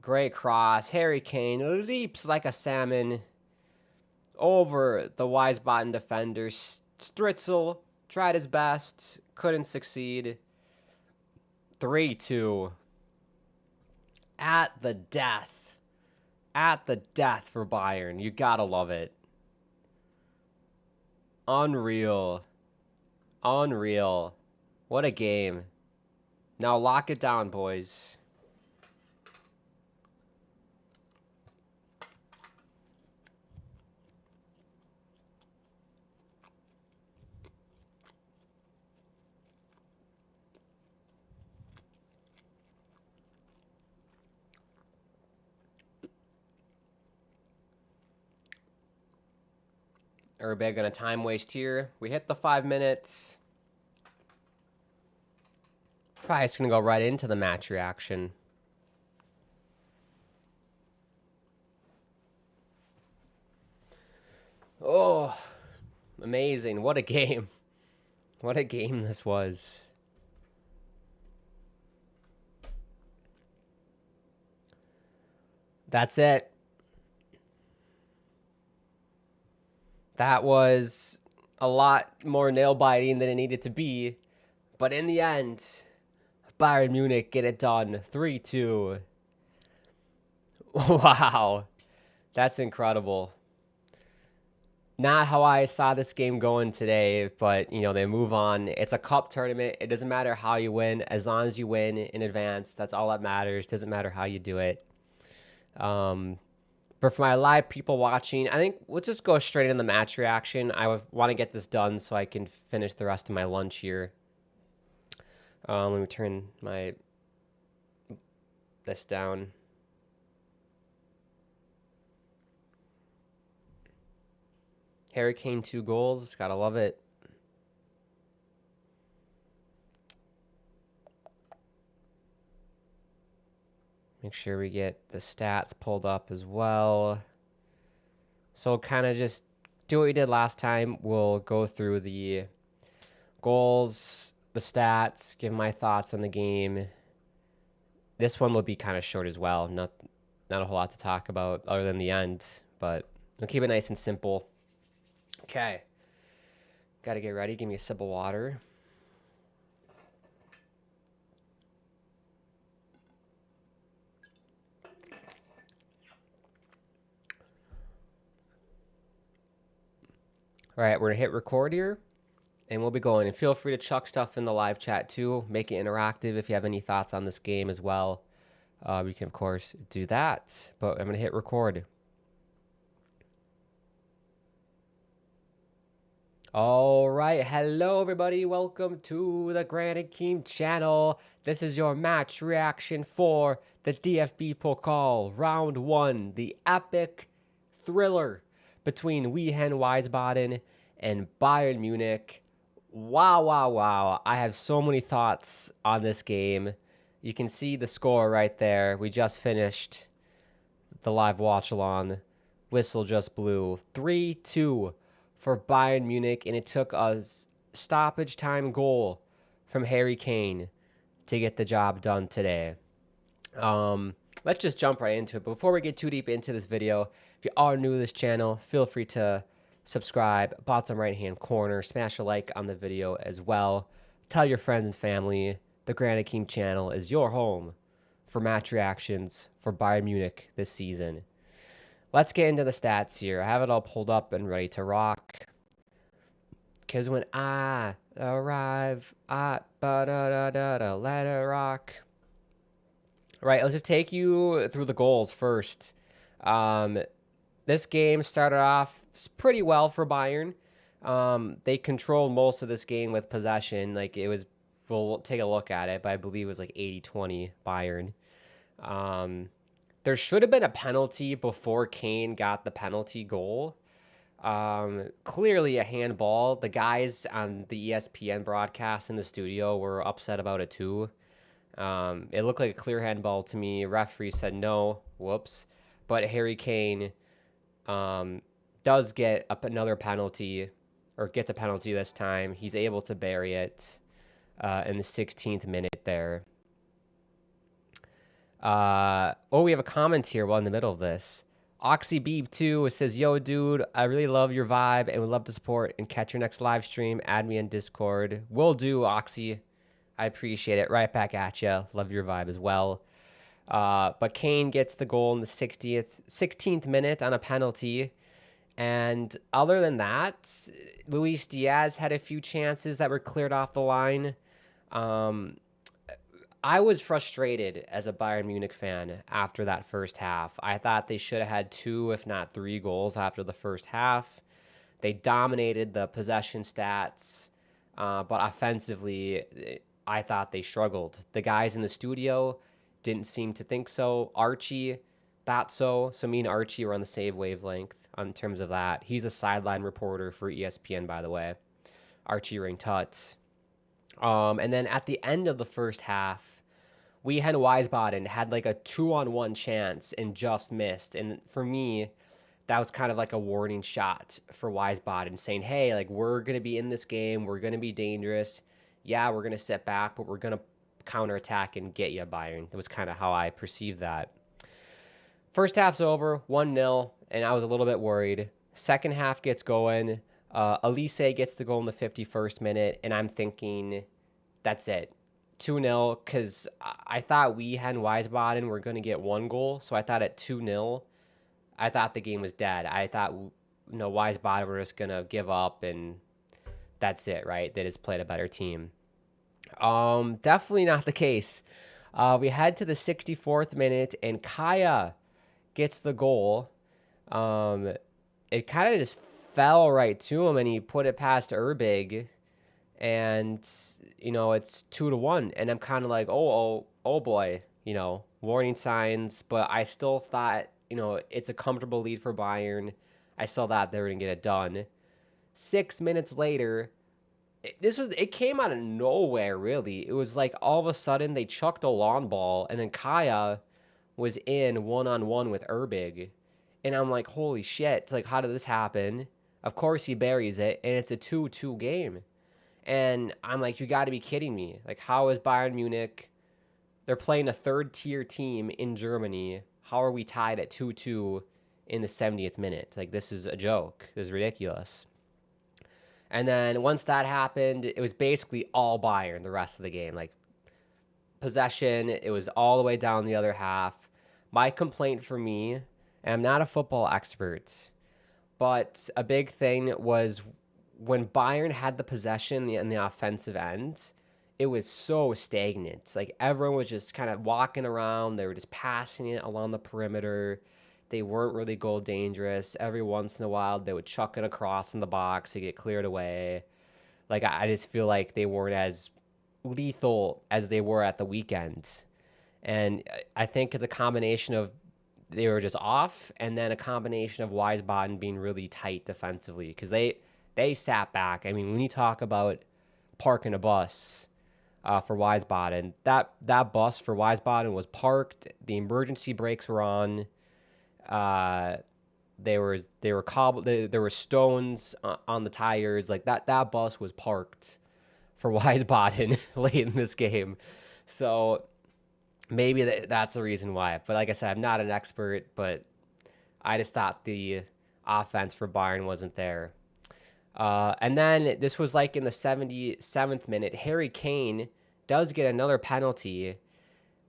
Great cross. Harry Kane leaps like a salmon over the Wiesbaden defender. Stritzel tried his best, couldn't succeed. 3-2. At the death. At the death for Bayern. You gotta love it. Unreal. Unreal. What a game. Now lock it down, boys. Everybody gonna time waste here. We hit the 5 minutes. Probably just gonna go right into the match reaction. Oh, amazing. What a game. What a game this was. That's it. That was a lot more nail-biting than it needed to be. But in the end, Bayern Munich get it done. 3-2. Wow. That's incredible. Not how I saw this game going today, but, they move on. It's a cup tournament. It doesn't matter how you win. As long as you win in advance, that's all that matters. Doesn't matter how you do it. But for my live people watching, I think we'll just go straight in the match reaction. I want to get this done so I can finish the rest of my lunch here. Let me turn this down. Harry Kane 2 goals. Gotta love it. Make sure we get the stats pulled up as well. So kind of just do what we did last time. We'll go through the goals, the stats, give my thoughts on the game. This one will be kind of short as well. Not a whole lot to talk about other than the end, but we'll keep it nice and simple. Okay. Got to get ready. Give me a sip of water. All right, we're going to hit record here, and we'll be going. And feel free to chuck stuff in the live chat, too. Make it interactive if you have any thoughts on this game as well. We can, of course, do that. But I'm going to hit record. All right. Hello, everybody. Welcome to the Grand Akeem channel. This is your match reaction for the DFB Pokal Round 1, the epic thriller between Wehen Wiesbaden and Bayern Munich. Wow, wow, wow. I have so many thoughts on this game. You can see the score right there. We just finished the live watch-along. Whistle just blew. 3-2 for Bayern Munich, and it took a stoppage time goal from Harry Kane to get the job done today. Let's just jump right into it. But before we get too deep into this video, if you are new to this channel, feel free to subscribe, bottom right-hand corner, smash a like on the video as well. Tell your friends and family the Grand Akeem channel is your home for match reactions for Bayern Munich this season. Let's get into the stats here. I have it all pulled up and ready to rock. Because when I arrive, let it rock. Right, let's just take you through the goals first. This game started off pretty well for Bayern. They controlled most of this game with possession. We'll take a look at it, but I believe it was like 80-20 Bayern. There should have been a penalty before Kane got the penalty goal. Clearly a handball. The guys on the ESPN broadcast in the studio were upset about it too. It looked like a clear handball to me. Referee said no. Whoops. But Harry Kane does get another penalty, or gets a penalty this time. He's able to bury it in the 16th minute there. We have a comment here while in the middle of this. Oxy Beep 2 says, "Yo, dude, I really love your vibe and would love to support and catch your next live stream. Add me on Discord." Will do, Oxy. I appreciate it. Right back at you. Love your vibe as well. But Kane gets the goal in the 16th minute on a penalty. And other than that, Luis Diaz had a few chances that were cleared off the line. I was frustrated as a Bayern Munich fan after that first half. I thought they should have had 2, if not 3 goals after the first half. They dominated the possession stats, but offensively, I thought they struggled. The guys in the studio didn't seem to think so. Archie thought so. So me and Archie were on the same wavelength in terms of that. He's a sideline reporter for ESPN, by the way. Archie Ringtut. And then at the end of the first half, Wehen Wiesbaden had like a 2-on-1 chance and just missed. And for me, that was kind of like a warning shot for Wiesbaden, saying, hey, like, we're going to be in this game. We're going to be dangerous. Yeah, we're going to sit back, but we're going to counterattack and get you, Bayern. That was kind of how I perceived that. First half's over, 1-0, and I was a little bit worried. Second half gets going. Elise gets the goal in the 51st minute, and I'm thinking, that's it. 2-0, because I thought Wehen Wiesbaden were going to get 1 goal, so I thought at 2-0, I thought the game was dead. I thought, Wiesbaden were just going to give up, and that's it, right? They just played a better team. Definitely not the case. We head to the 64th minute, and Kaya gets the goal. It kind of just fell right to him, and he put it past Erbig, and it's 2-1, and I'm kind of like, oh boy, warning signs. But I still thought, it's a comfortable lead for Bayern. I still thought they were gonna get it done. 6 minutes later, it came out of nowhere, really. It was like all of a sudden they chucked a lawn ball, and then Kaya was in 1-on-1 with Erbig. And I'm like, holy shit. It's like, how did this happen? Of course he buries it, and it's a 2-2 game. And I'm like, you got to be kidding me. Like, how is Bayern Munich? They're playing a third-tier team in Germany. How are we tied at 2-2 in the 70th minute? Like, this is a joke. This is ridiculous. And then once that happened, it was basically all Bayern the rest of the game. Like, possession, it was all the way down the other half. My complaint for me, and I'm not a football expert, but a big thing was when Bayern had the possession in the offensive end, it was so stagnant. Like, everyone was just kind of walking around. They were just passing it along the perimeter. They weren't really goal dangerous. Every once in a while, they would chuck it across in the box to get cleared away. Like, I just feel like they weren't as lethal as they were at the weekend. And I think it's a combination of they were just off, and then a combination of Wiesbaden being really tight defensively, because they sat back. I mean, when you talk about parking a bus for Wiesbaden, that bus for Wiesbaden was parked. The emergency brakes were on. They were cobbled. There were stones on the tires. Like, that bus was parked for Wiesbaden late in this game. So maybe that's the reason why. But like I said, I'm not an expert, but I just thought the offense for Bayern wasn't there. And then this was like in the 77th minute. Harry Kane does get another penalty.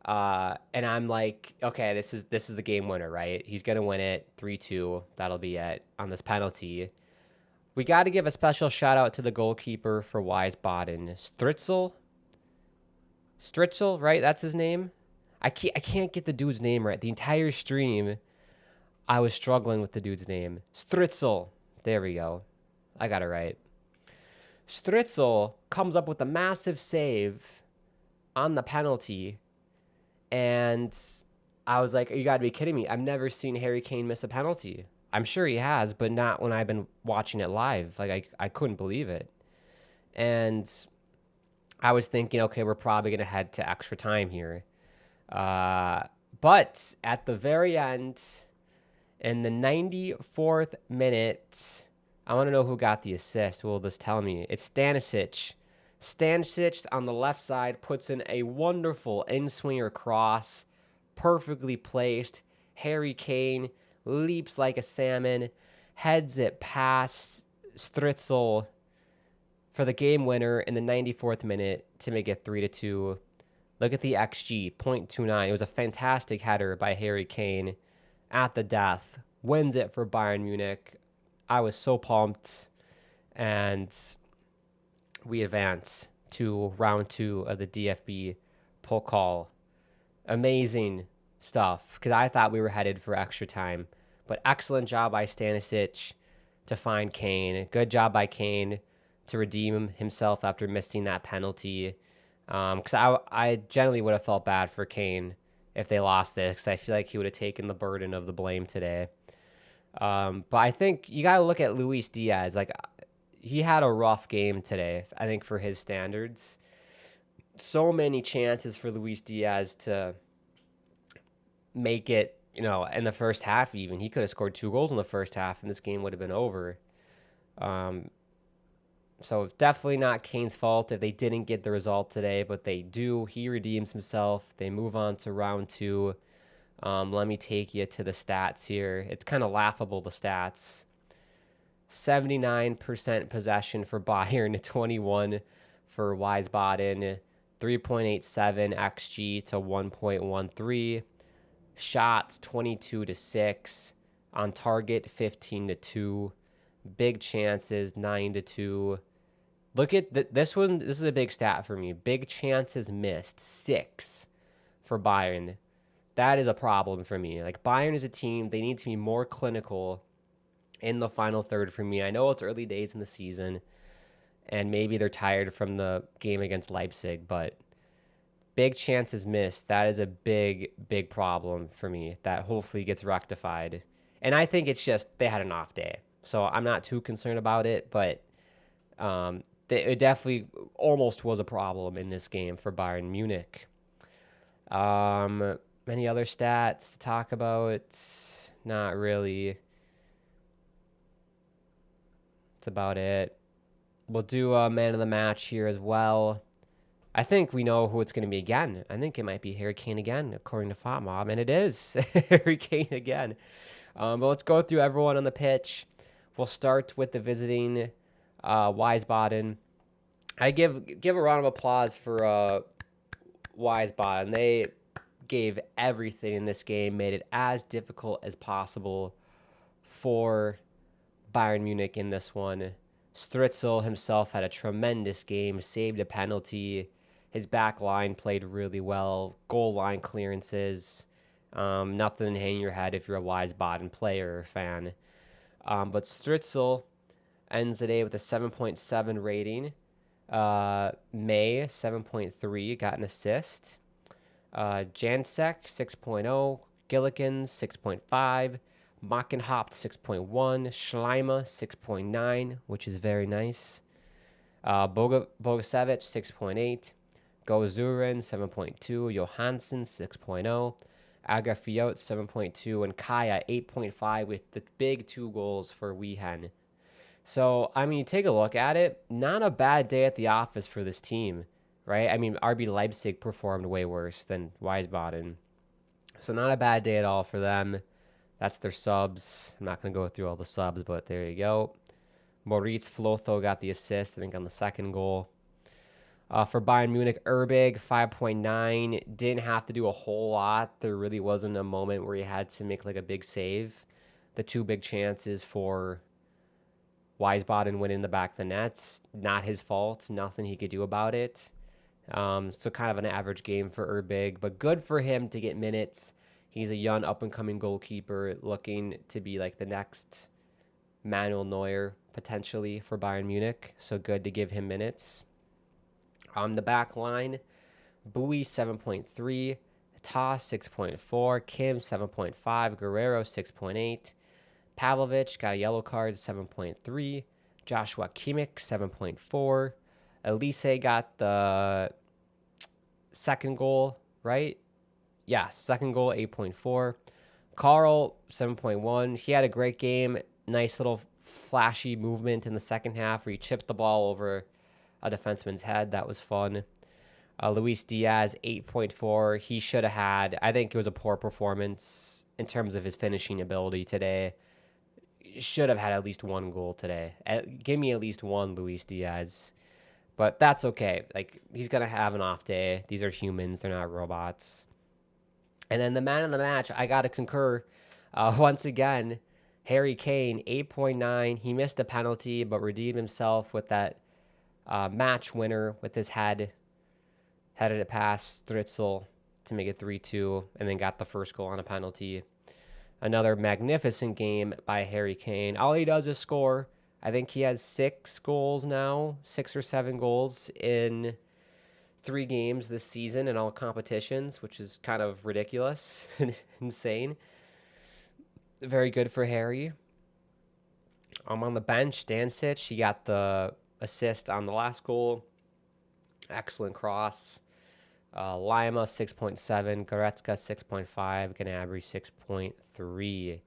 And I'm like, okay, this is the game winner, right? He's going to win it 3-2. That'll be it on this penalty. We got to give a special shout out to the goalkeeper for Wiesbaden, Stritzel, right? That's his name. I can't get the dude's name right. The entire stream, I was struggling with the dude's name. Stritzel. There we go. I got it right. Stritzel comes up with a massive save on the penalty, and I was like, you got to be kidding me. I've never seen Harry Kane miss a penalty. I'm sure he has, but not when I've been watching it live. Like, I couldn't believe it. And I was thinking, okay, we're probably going to head to extra time here. But at the very end, in the 94th minute, I want to know who got the assist. Will this tell me? It's Stanisic. Stanisic on the left side puts in a wonderful in-swinger cross, perfectly placed. Harry Kane leaps like a salmon, heads it past Stritzel for the game winner in the 94th minute to make it 3-2. Look at the XG, 0.29. It was a fantastic header by Harry Kane at the death. Wins it for Bayern Munich. I was so pumped. And we advance to round 2 of the DFB Pokal. Amazing stuff, because I thought we were headed for extra time. But excellent job by Stanisic to find Kane. Good job by Kane to redeem himself after missing that penalty. Because I generally would have felt bad for Kane if they lost this, because I feel like he would have taken the burden of the blame today. But I think you got to look at Luis Diaz. Like, he had a rough game today, I think, for his standards. So many chances for Luis Diaz to make it, in the first half even. He could have scored 2 goals in the first half, and this game would have been over. So definitely not Kane's fault if they didn't get the result today, but they do. He redeems himself. They move on to round 2. Let me take you to the stats here. It's kind of laughable, the stats. 79% possession for Bayern, 21 for Wiesbaden, 3.87 XG to 1.13. Shots 22-6. On target 15-2. Big chances 9-2. Look at this one. This is a big stat for me. Big chances missed 6 for Bayern. That is a problem for me. Like, Bayern is a team, they need to be more clinical in the final third for me. I know it's early days in the season, and maybe they're tired from the game against Leipzig, but big chances missed. That is a big, big problem for me that hopefully gets rectified. And I think it's just they had an off day. So I'm not too concerned about it, but it definitely almost was a problem in this game for Bayern Munich. Any other stats to talk about? Not really. That's about it. We'll do a man of the match here as well. I think we know who it's going to be again. I think it might be Harry Kane again, according to FotMob, and it is Harry Kane again. But let's go through everyone on the pitch. We'll start with the visiting Wiesbaden. I give a round of applause for Wiesbaden. They gave everything in this game, made it as difficult as possible for Bayern Munich in this one. Stritzel himself had a tremendous game, saved a penalty. His back line played really well. Goal line clearances. Nothing to hang your head if you're a Wiesbaden player or fan. But Stritzel ends the day with a 7.7 rating. May, 7.3, got an assist. Jansek, 6.0. Gillikens, 6.5. Mackenhaupt, 6.1. Schleimer, 6.9, which is very nice. Bogasevich, 6.8. Gozurin, 7.2. Johansson, 6.0. Agafiot, 7.2. And Kaya, 8.5, with the big 2 goals for Wehen. So, I mean, you take a look at it, not a bad day at the office for this team, right? I mean, RB Leipzig performed way worse than Wiesbaden. So, not a bad day at all for them. That's their subs. I'm not going to go through all the subs, but there you go. Moritz Flotho got the assist, I think, on the second goal. For Bayern Munich, Erbig, 5.9. Didn't have to do a whole lot. There really wasn't a moment where he had to make, like, a big save. The 2 big chances for Wiesbaden went in the back of the nets. Not his fault. Nothing he could do about it. So kind of an average game for Erbig, but good for him to get minutes. He's a young, up-and-coming goalkeeper looking to be like the next Manuel Neuer, potentially, for Bayern Munich. So good to give him minutes. On the back line, Bowie, 7.3. Toss, 6.4. Kim, 7.5. Guerrero, 6.8. Pavlovic got a yellow card, 7.3. Joshua Kimmich, 7.4. Elise got the second goal, right? Yeah, second goal, 8.4. Carl, 7.1. He had a great game. Nice little flashy movement in the second half where he chipped the ball over a defenseman's head. That was fun. Luis Diaz, 8.4. He should have had, I think it was a poor performance in terms of his finishing ability today. Should have had at least one goal today. Give me at least one, Luis Diaz. But that's okay. Like, he's going to have an off day. These are humans. They're not robots. And then the man of the match, I got to concur. Once again, Harry Kane, 8.9. He missed a penalty, but redeemed himself with that match winner with his head. Headed it past Stritzel to make it 3-2, and then got the first goal on a penalty. Another magnificent game by Harry Kane. All he does is score. I think he has 6 goals now, 6 or 7 goals in 3 games this season in all competitions, which is kind of ridiculous and insane. Very good for Harry. On the bench, Stanisic, he got the assist on the last goal. Excellent cross. Lima, 6.7. Goretzka, 6.5. Gnabry, 6.3.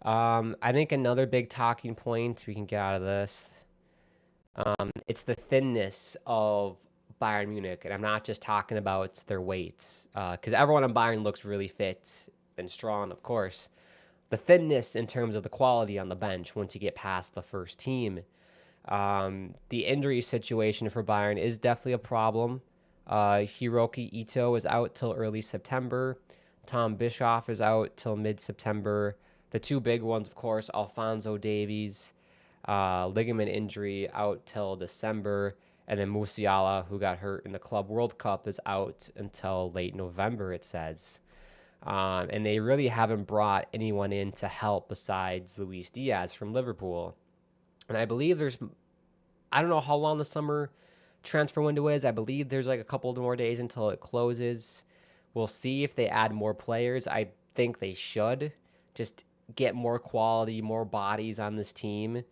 I think another big talking point we can get out of this, it's the thinness of Bayern Munich. And I'm not just talking about their weights, because everyone on Bayern looks really fit and strong, of course. The thinness in terms of the quality on the bench once you get past the first team. The injury situation for Bayern is definitely a problem. Hiroki Ito is out till early September. Tom Bischoff is out till mid-September. The 2 big ones, of course, Alphonso Davies, ligament injury, out till December. And then Musiala, who got hurt in the Club World Cup, is out until late November, it says. And they really haven't brought anyone in to help besides Luis Diaz from Liverpool. And I believe I don't know how long the summer transfer window is. I believe there's like a couple more days until it closes. We'll see if they add more players. I think they should just get more quality, more bodies on this team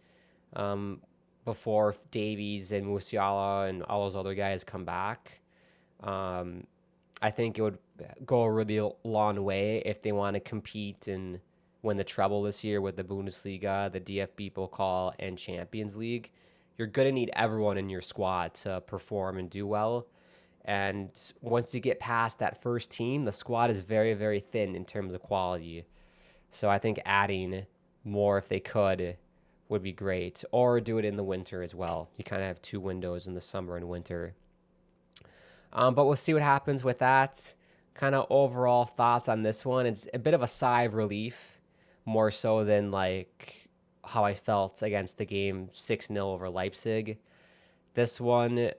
before Davies and Musiala and all those other guys come back. I think it would go a really long way if they want to compete and win the treble this year with the Bundesliga, the DFB Pokal, and Champions League. You're going to need everyone in your squad to perform and do well. And once you get past that first team, the squad is very, very thin in terms of quality. So I think adding more, if they could, would be great. Or do it in the winter as well. You kind of have 2 windows in the summer and winter. But we'll see what happens with that. Kind of overall thoughts on this one. It's a bit of a sigh of relief, more so than like how I felt against the game 6-0 over Leipzig. This one,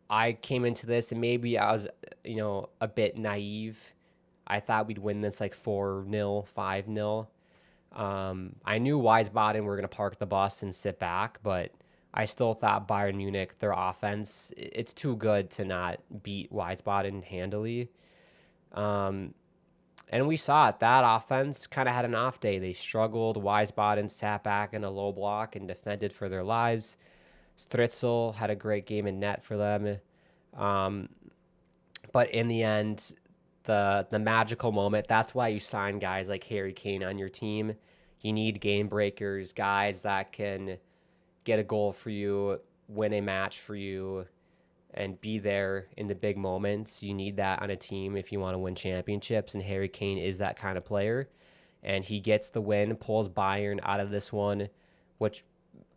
I came into this and maybe I was, a bit naive. I thought we'd win this like 4-0, 5-0. I knew Wiesbaden were going to park the bus and sit back, but I still thought Bayern Munich, their offense, it's too good to not beat Wiesbaden handily. And we saw it. That offense kind of had an off day. They struggled. Wiesbaden sat back in a low block and defended for their lives. Stritzel had a great game in net for them. But in the end, the magical moment, that's why you sign guys like Harry Kane on your team. You need game breakers, guys that can get a goal for you, win a match for you, and be there in the big moments. You need that on a team if you want to win championships, and Harry Kane is that kind of player. And he gets the win, pulls Bayern out of this one, which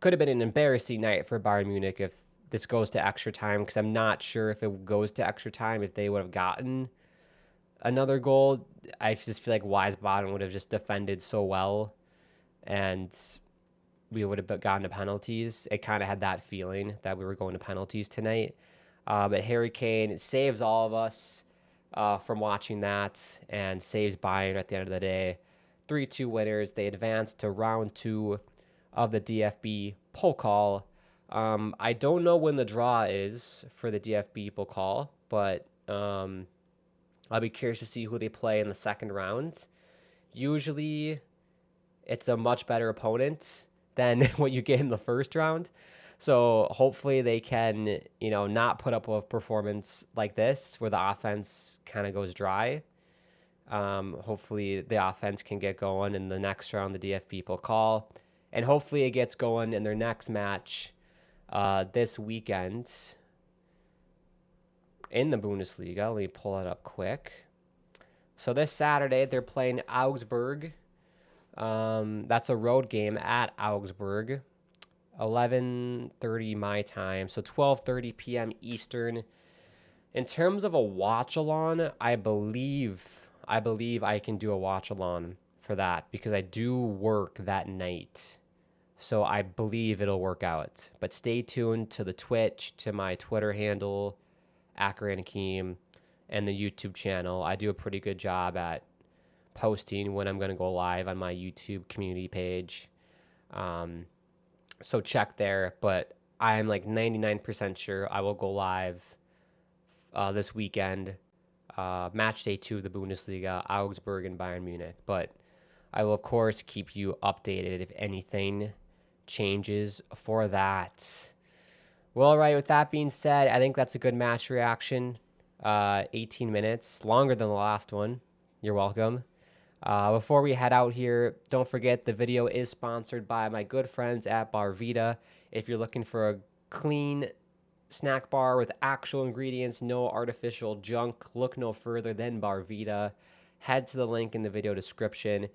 could have been an embarrassing night for Bayern Munich if this goes to extra time, because I'm not sure if it goes to extra time if they would have gotten another goal. I just feel like Wiesbaden would have just defended so well, and we would have gotten to penalties. It kind of had that feeling that we were going to penalties tonight. But Harry Kane saves all of us from watching that and saves Bayern at the end of the day. 3-2 winners. They advance to round 2 of the DFB Pokal. I don't know when the draw is for the DFB Pokal, but I'll be curious to see who they play in the second round. Usually, it's a much better opponent than what you get in the first round. So hopefully they can, not put up a performance like this where the offense kind of goes dry. Hopefully the offense can get going in the next round, the DFB Pokal, and hopefully it gets going in their next match this weekend in the Bundesliga. Let me pull it up quick. So this Saturday they're playing Augsburg. That's a road game at Augsburg. 11:30 my time, so 12:30 p.m. Eastern. In terms of a watch-along, I believe I can do a watch-along for that because I do work that night. So I believe it'll work out. But stay tuned to the Twitch, to my Twitter handle, Akron Akeem, and the YouTube channel. I do a pretty good job at posting when I'm going to go live on my YouTube community page. So check there. But I'm like 99% sure I will go live this weekend. Match day 2 of the Bundesliga, Augsburg and Bayern Munich. But I will, of course, keep you updated if anything changes for that. Well, all right, with that being said, I think that's a good match reaction. 18 minutes, longer than the last one. You're welcome. Before we head out here, don't forget the video is sponsored by my good friends at Barvita. If you're looking for a clean snack bar with actual ingredients, no artificial junk, look no further than Barvita. Head to the link in the video description.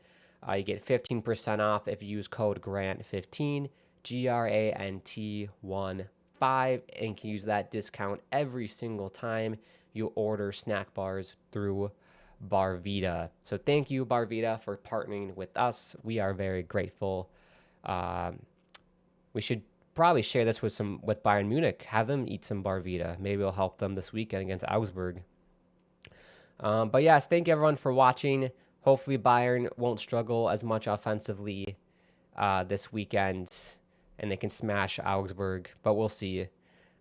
You get 15% off if you use code GRANT15, GRANT15, and can use that discount every single time you order snack bars through Barvita. So thank you, Barvita, for partnering with us. We are very grateful. We should probably share this with Bayern Munich. Have them eat some Barvita. Maybe it'll help them this weekend against Augsburg. But yes, thank you everyone for watching. Hopefully Bayern won't struggle as much offensively this weekend, and they can smash Augsburg. But we'll see.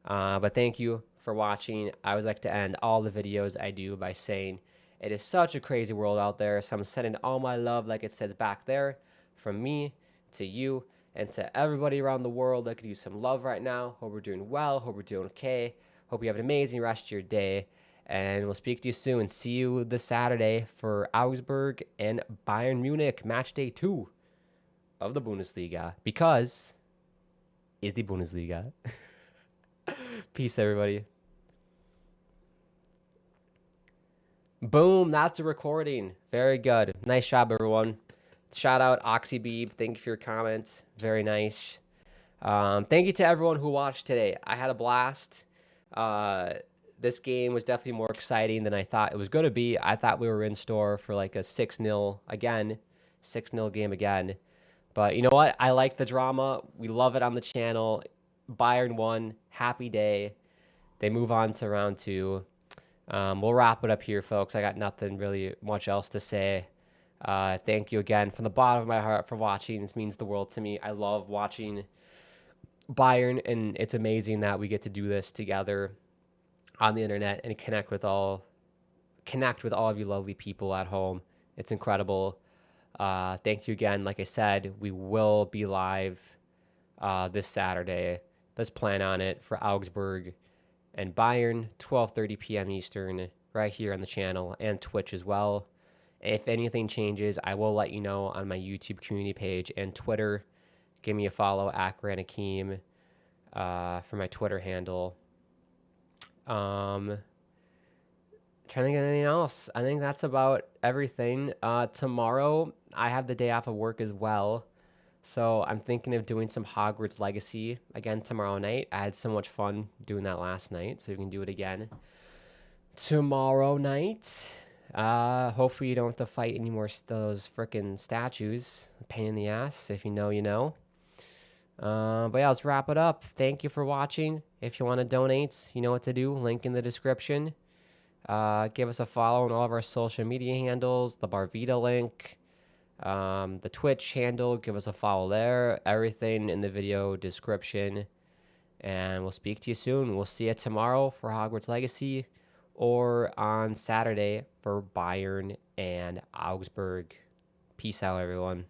But thank you for watching. I always like to end all the videos I do by saying it is such a crazy world out there. So I'm sending all my love, like it says back there, from me to you and to everybody around the world that could use some love right now. Hope we're doing well. Hope we're doing okay. Hope you have an amazing rest of your day. And we'll speak to you soon. See you this Saturday for Augsburg and Bayern Munich, match day 2 of the Bundesliga. Because it's the Bundesliga. Peace, everybody. Boom, that's a recording. Very good. Nice job, everyone. Shout out OxyBeeb. Thank you for your comments. Very nice. Thank you to everyone who watched today. I had a blast. This game was definitely more exciting than I thought it was going to be. I thought we were in store for like a 6-0 again. 6-0 game again. But you know what? I like the drama. We love it on the channel. Bayern won. Happy day. They move on to round 2. We'll wrap it up here, folks. I got nothing really much else to say. Thank you again from the bottom of my heart for watching. This means the world to me. I love watching Bayern, and it's amazing that we get to do this together on the internet and connect with all of you lovely people at home. It's incredible. Thank you again. Like I said, we will be live this Saturday. Let's plan on it for Augsburg and Bayern, 12:30 p.m. Eastern, right here on the channel and Twitch as well. If anything changes, I will let you know on my YouTube community page and Twitter. Give me a follow, Akron Akeem, for my Twitter handle. Trying to think of anything else. I think that's about everything. Tomorrow, I have the day off of work as well. So I'm thinking of doing some Hogwarts Legacy again tomorrow night. I had so much fun doing that last night, so we can do it again tomorrow night. Hopefully you don't have to fight any more those freaking statues. Pain in the ass. If you know, you know. But yeah, let's wrap it up. Thank you for watching. If you want to donate, you know what to do. Link in the description. Give us a follow on all of our social media handles. The Barvita link. The Twitch handle. Give us a follow there. Everything in the video description. And we'll speak to you soon. We'll see you tomorrow for Hogwarts Legacy, or on Saturday for Bayern and Augsburg. Peace out, everyone.